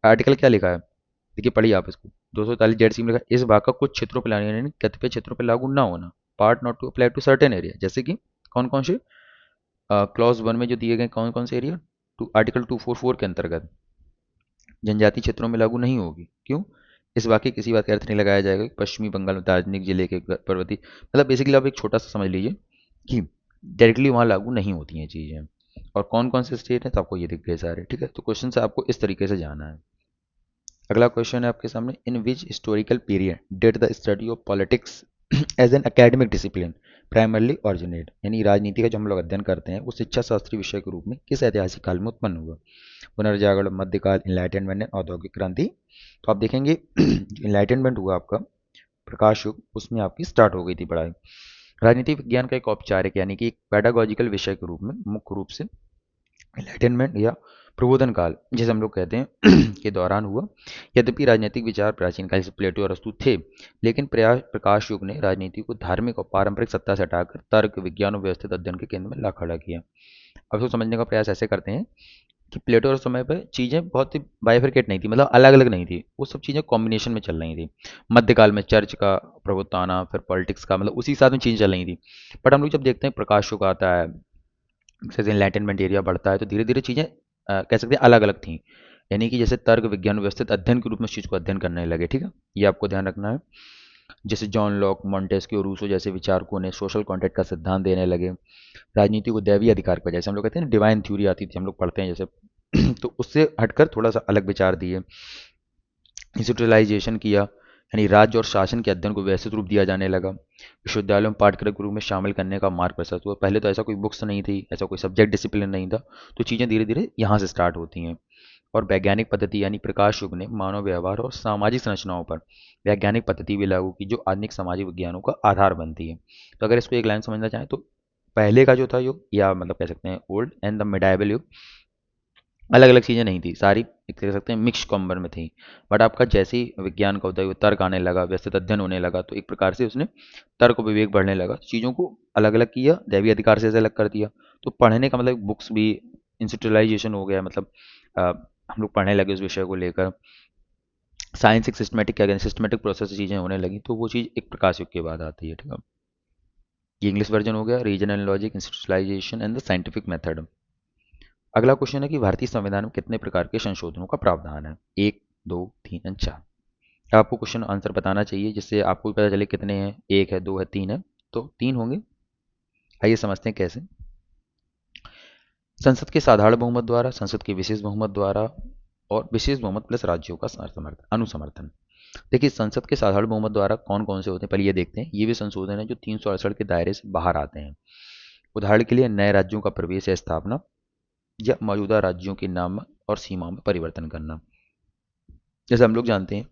आर्टिकल क्या लिखा है, देखिए पढ़िए आप इसको, 243 जेड सी में लिखा है, इस भाग का कुछ क्षेत्रों पर लागू, यानी कतिपय क्षेत्रों पर लागू ना होना, part not to apply to certain area. जैसे कि कौन कौन से क्लॉज 1 में जो दिए गए कौन कौन से एरिया, टू आर्टिकल 244 के अंतर्गत जनजातीय क्षेत्रों में लागू नहीं होगी। क्यों? इस वाक्य किसी बात का अर्थ नहीं लगाया जाएगा कि पश्चिमी बंगाल में दार्जिलिंग जिले के पर्वतीय, मतलब बेसिकली आप एक छोटा सा समझ लीजिए कि डायरेक्टली वहाँ लागू नहीं होती हैं चीज़ें। और कौन कौन से स्टेट हैं तो आपको ये दिख गए सारे, ठीक है। तो क्वेश्चन से आपको इस तरीके से जाना है। अगला क्वेश्चन है आपके सामने, in which historical period did the study of politics as an academic discipline primarily originate, यानी राजनीति का जो हम लोग अध्ययन करते हैं वो शिक्षा शास्त्री विषय के रूप में किस ऐतिहासिक काल में उत्पन्न हुआ? पुनर्जागरण, मध्यकाल, इनलाइटनमेंट एंड औद्योगिक क्रांति। तो आप देखेंगे इनलाइटनमेंट हुआ आपका प्रकाश युग, उसमें आपकी स्टार्ट हो गई थी पढ़ाई। राजनीति विज्ञान का एक औपचारिक यानी कि एक पेडागोजिकल विषय के रूप में मुख्य रूप से एनलाइटनमेंट या प्रबोधन काल जिसे हम लोग कहते हैं के दौरान हुआ। यद्यपि राजनीतिक विचार प्राचीन काल से प्लेटो और अरस्तु थे, लेकिन प्रकाश युग ने राजनीति को धार्मिक और पारंपरिक सत्ता से हटाकर तर्क, विज्ञान और व्यवस्थित अध्ययन के केंद्र में ला खड़ा किया। अब इसको समझने का प्रयास ऐसे करते हैं कि प्लेटो और समय पर चीज़ें बहुत ही बाइफरकेट नहीं थी, मतलब अलग अलग नहीं थी, वो सब चीज़ें कॉम्बिनेशन में चल रही थी। मध्यकाल में चर्च का प्रभुत्व आना, फिर पॉलिटिक्स का, मतलब उसी साथ में चीज़ें चल रही थी। बट हम लोग जब देखते हैं प्रकाश युग आता है, जैसे एनलाइटनमेंट एरिया बढ़ता है, तो धीरे धीरे चीज़ें कह सकते हैं अलग अलग थी, यानी कि जैसे तर्क, विज्ञान, व्यवस्थित अध्ययन के रूप में उस चीज़ को अध्ययन करने लगे, ठीक है। ये आपको ध्यान रखना है। जैसे जॉन लॉक, मॉन्टेस्क्यू, रूसो जैसे विचारकों ने सोशल कॉन्ट्रैक्ट का सिद्धांत देने लगे। राजनीति को दैवीय अधिकार पर, जैसे हम लोग कहते हैं डिवाइन थ्योरी आती थी, हम लोग पढ़ते हैं जैसे तो उससे हटकर थोड़ा सा अलग विचार दिए। इंस्टीट्यूशनलाइजेशन किया, यानी राज्य और शासन के अध्ययन को व्यवस्थित रूप दिया जाने लगा। विश्वविद्यालयों में पाठ्यक्रम के रूप में शामिल करने का मार्ग प्रशस्त हुआ। पहले तो ऐसा कोई बुक्स नहीं थी, ऐसा कोई सब्जेक्ट डिसिप्लिन नहीं था, तो चीज़ें धीरे धीरे यहाँ से स्टार्ट होती हैं। और वैज्ञानिक पद्धति यानी प्रकाश युग ने मानव व्यवहार और सामाजिक संरचनाओं पर वैज्ञानिक पद्धति भी लागू की, जो आधुनिक सामाजिक विज्ञानों का आधार बनती है। तो अगर इसको एक लाइन समझना चाहें तो पहले का जो था युग, या मतलब कह सकते हैं ओल्ड एंड द मिडाइवल युग, अलग अलग चीज़ें नहीं थी, सारी एक कह सकते हैं मिक्स कॉम्बर में थी। बट आपका जैसे ही विज्ञान का उदय हुआ, तर्क आने लगा, व्यवस्थित अध्ययन होने लगा, तो एक प्रकार से उसने तर्क विवेक बढ़ने लगा, चीज़ों को अलग अलग किया, दैवीय अधिकार से अलग कर दिया। तो पढ़ने का मतलब बुक्स भी इंस्टीट्यूशनलाइजेशन हो गया, मतलब हम लोग पढ़ने लगे उस विषय को लेकर। साइंस एक सिस्टमेटिक, क्या सिस्टमेटिक प्रोसेस से चीज़ें होने लगी, तो वो चीज़ एक प्रकाश युग के बाद आती है, ठीक है। ये इंग्लिश वर्जन हो गया, regional logic, institutionalization and the scientific method. अगला क्वेश्चन है कि भारतीय संविधान में कितने प्रकार के संशोधनों का प्रावधान है? 1, 2, 3 एंड 4। आपको क्वेश्चन आंसर बताना चाहिए जिससे आपको भी पता चले कितने हैं, 1 है, 2 है, 3 है। तो 3 होंगे। आइए समझते हैं कैसे। संसद के साधारण बहुमत द्वारा, संसद के विशेष बहुमत द्वारा और विशेष बहुमत प्लस राज्यों का समर्थन, अनुसमर्थन। देखिए संसद के साधारण बहुमत द्वारा कौन कौन से होते हैं, पहले ये देखते हैं। ये भी संशोधन है जो 368 के दायरे से बाहर आते हैं। उदाहरण के लिए नए राज्यों का प्रवेश या स्थापना, या मौजूदा राज्यों के नाम और सीमाओं में परिवर्तन करना। जैसे हम लोग जानते हैं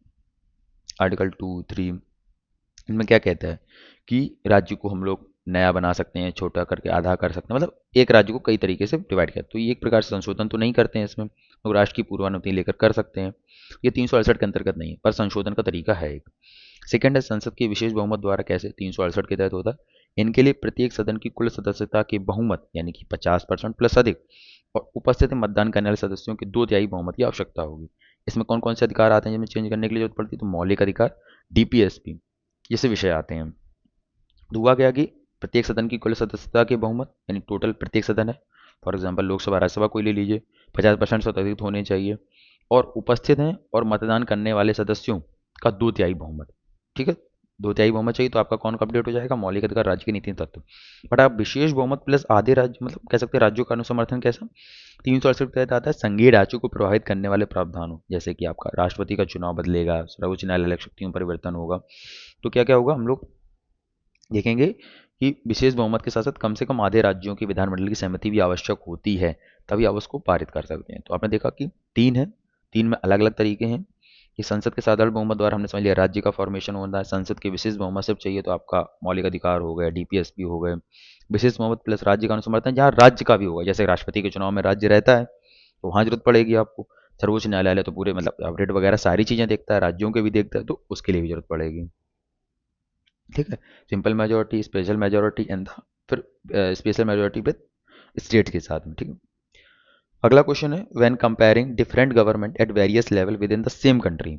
आर्टिकल 2, 3 इनमें क्या कहता है कि राज्य को हम लोग नया बना सकते हैं, छोटा करके आधा कर सकते हैं, मतलब एक राज्य को कई तरीके से डिवाइड किया। तो ये एक प्रकार से संशोधन तो नहीं करते हैं, इसमें लोग राष्ट्र की पूर्वानुमति लेकर कर सकते हैं। ये 368 के अंतर्गत नहीं है, पर संशोधन का तरीका है एक। सेकंड है संसद के विशेष बहुमत द्वारा, कैसे 368 के तहत होता है। इनके लिए प्रत्येक सदन की कुल सदस्यता के बहुमत यानी कि 50% प्लस अधिक और उपस्थित मतदान करने वाले सदस्यों के 2/3 बहुमत की आवश्यकता होगी। इसमें कौन कौन से अधिकार आते हैं जिनमें चेंज करने की जरूरत पड़ती है? तो मौलिक अधिकार, डीपीएसपी, जैसे विषय आते हैं। तो हुआ क्या कि प्रत्येक सदन की कुल सदस्यता के बहुमत यानी टोटल प्रत्येक सदन है, फॉर एग्जाम्पल लोकसभा राज्यसभा कोई ले लीजिए, 50% से अधिक होने चाहिए। और उपस्थित हैं और मतदान करने वाले सदस्यों का 2/3 बहुमत, ठीक है। 2/3 बहुमत चाहिए तो आपका कौन कंप्लीट हो जाएगा? मौलिक अधिकार, राज्य के नीति तत्व। बट आप विशेष बहुमत प्लस आधे राज्य, मतलब कह सकते हैं राज्यों का अनुसमर्थन कैसा? 368 के तहत आता है संघीय राज्यों को प्रभावित करने वाले प्रावधानों, जैसे कि आपका राष्ट्रपति का चुनाव बदलेगा, सर्वोच्च न्यायालय शक्तियों में परिवर्तन होगा। तो क्या क्या होगा हम लोग देखेंगे कि विशेष बहुमत के साथ साथ कम से कम आधे राज्यों की विधानमंडल की सहमति भी आवश्यक होती है, तभी आप उसको पारित कर सकते हैं। तो आपने देखा कि तीन है, तीन में अलग अलग तरीके हैं कि संसद के साधारण बहुमत द्वारा हमने समझ लिया राज्य का फॉर्मेशन होता है, संसद के विशेष बहुमत सिर्फ चाहिए तो आपका मौलिक अधिकार हो गया, डीपीएस भी हो गए, विशेष बहुमत प्लस राज्य का अनुसमर्थन, जहाँ राज्य का भी होगा, जैसे राष्ट्रपति के चुनाव में राज्य रहता है तो वहाँ जरूरत पड़ेगी आपको। सर्वोच्च न्यायालय तो पूरे मतलब अपडेट वगैरह सारी चीज़ें देखता है, राज्यों के भी देखता है, तो उसके लिए भी जरूरत पड़ेगी। ठीक है, simple majority, special majority and फिर स्पेशल मेजोरिटी विद स्टेट के साथ में। ठीक है, अगला क्वेश्चन है when comparing different government at various level with in the same country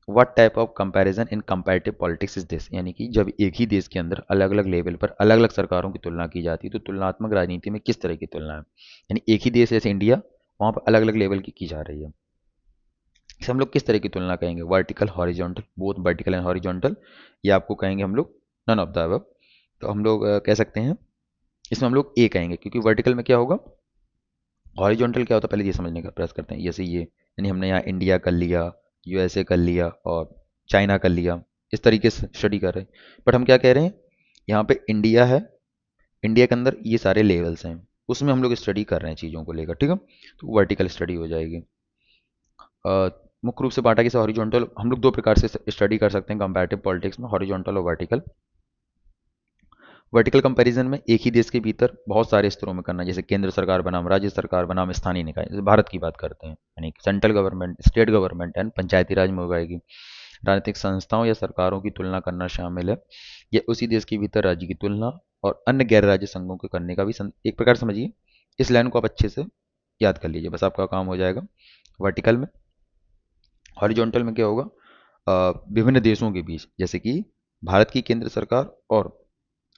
what type of comparison in comparative politics is this, यानी कि जब एक ही देश के अंदर अलग अलग लेवल पर अलग अलग सरकारों की तुलना की जाती है तो तुलनात्मक राजनीति में किस तरह की तुलना है, यानी एक ही देश जैसे इंडिया, वहाँ पर अलग अलग लेवल की जा रही है, इसे हम लोग किस तरह की तुलना कहेंगे, vertical, horizontal, both vertical and horizontal, या आपको कहेंगे हम लोग नन ऑफ द अबव। तो हम लोग कह सकते हैं इसमें हम लोग ए कहेंगे, क्योंकि वर्टिकल में क्या होगा, हॉरिजॉन्टल क्या होता है पहले ये समझने का प्रयास करते हैं। जैसे ये यानी हमने यहाँ इंडिया कर लिया, यूएसए कर लिया और चाइना कर लिया, इस तरीके से स्टडी कर रहे हैं। बट हम क्या कह रहे हैं, यहाँ पे इंडिया है, इंडिया के अंदर ये सारे लेवल्स हैं, उसमें हम लोग स्टडी कर रहे हैं चीज़ों को लेकर। ठीक है, तो वर्टिकल स्टडी हो जाएगी। मुख्य रूप से बांटा किसे, हॉरिजॉन्टल हम लोग दो प्रकार से स्टडी कर सकते हैं कंपैरेटिव पॉलिटिक्स में, हॉरिजॉन्टल और वर्टिकल। वर्टिकल कंपैरिजन में एक ही देश के भीतर बहुत सारे स्तरों में करना, जैसे केंद्र सरकार बनाम राज्य सरकार बनाम स्थानीय निकाय, जैसे भारत की बात करते हैं, यानी central government, state government and Panchayati Raj में हो जाएगी। राजनीतिक संस्थाओं या सरकारों की तुलना करना शामिल है, या उसी देश के भीतर राज्य की तुलना और अन्य गैर राज्य संघों के करने का भी एक प्रकार समझिए। इस लाइन को आप अच्छे से याद कर लीजिए, बस आपका काम हो जाएगा वर्टिकल में। हॉरिजॉन्टल में क्या होगा, विभिन्न देशों के बीच, जैसे कि भारत की केंद्र सरकार और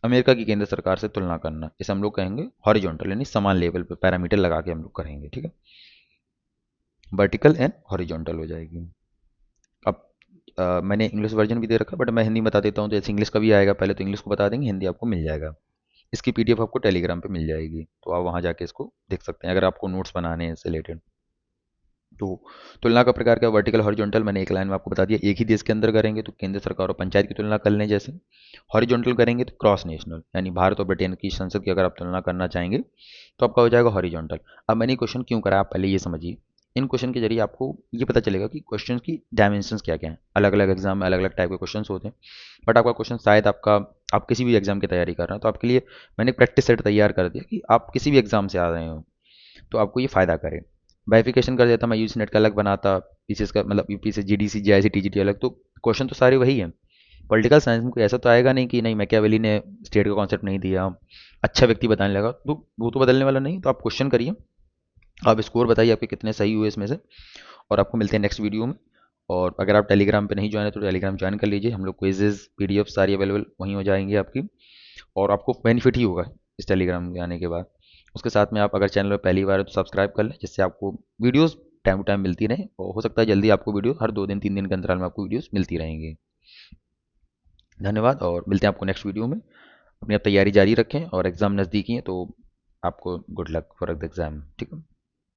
अमेरिका की केंद्र सरकार से तुलना करना, इसे हम लोग कहेंगे हॉरिजॉन्टल, यानी समान लेवल पे पैरामीटर लगा के हम लोग करेंगे। ठीक है, वर्टिकल एंड हॉरिजॉन्टल हो जाएगी। अब मैंने इंग्लिश वर्जन भी दे रखा, बट मैं हिंदी बता देता हूँ, तो जैसे इंग्लिश का भी आएगा, पहले तो इंग्लिश को बता देंगे, हिंदी आपको मिल जाएगा। इसकी पीडीएफ आपको टेलीग्राम पे मिल जाएगी, तो आप वहाँ जाके इसको देख सकते हैं अगर आपको नोट्स बनाने हैं इससे रिलेटेड। तो तुलना का प्रकार क्या, वर्टिकल, हॉरिजॉन्टल, मैंने एक लाइन में आपको बता दिया। एक ही देश के अंदर करेंगे तो केंद्र सरकार और पंचायत की तुलना कर लें जैसे, हॉरिजॉन्टल करेंगे तो क्रॉस नेशनल, यानी भारत और ब्रिटेन की संसद की अगर आप तुलना करना चाहेंगे तो आपका हो जाएगा हॉरिजॉन्टल। अब मैंने क्वेश्चन क्यों करा, आप पहले ये समझिए। इन क्वेश्चन के जरिए आपको ये पता चलेगा कि क्वेश्चन की डायमेंशंस क्या क्या हैं। अलग अलग एग्जाम में अलग अलग टाइप के क्वेश्चन होते हैं, बट आपका क्वेश्चन शायद आप किसी भी एग्जाम की तैयारी कर रहे हैं तो आपके लिए मैंने प्रैक्टिस सेट तैयार कर दिया कि आप किसी भी एग्जाम से आ रहे हो तो आपको ये फ़ायदा करे। बाइफिकेशन कर देता, मैं यूजी नेट का अलग बनाता, पीसीएस का मतलब यूपी से जीडीसी जेआईसी टीजीटी अलग, तो क्वेश्चन तो सारे वही हैं। पॉलिटिकल साइंस में कोई ऐसा तो आएगा नहीं कि नहीं मैकियावेली ने स्टेट का कॉन्सेप्ट नहीं दिया, अच्छा व्यक्ति बताने लगा, तो वो तो बदलने वाला नहीं। तो आप क्वेश्चन करिए, आप स्कोर बताइए आपके कितने सही हुए इसमें से, और आपको मिलते हैं नेक्स्ट वीडियो में। और अगर आप टेलीग्राम पे नहीं ज्वाइन है तो टेलीग्राम ज्वाइन कर लीजिए, हम लोग क्विजेज पीडीएफ सारी अवेलेबल वहीं हो जाएंगी आपकी, और आपको बेनिफिट ही होगा इस टेलीग्राम में आने के बाद। उसके साथ में आप अगर चैनल पर पहली बार है तो सब्सक्राइब कर लें, जिससे आपको वीडियोस टाइम टू टाइम मिलती रहे, और हो सकता है जल्दी आपको वीडियो हर 2 दिन 3 दिन के अंतराल में आपको वीडियोस मिलती रहेंगी। धन्यवाद, और मिलते हैं आपको नेक्स्ट वीडियो में। अपनी आप तैयारी जारी रखें, और एग्ज़ाम नज़दीकी है तो आपको good luck for the exam. ठीक है।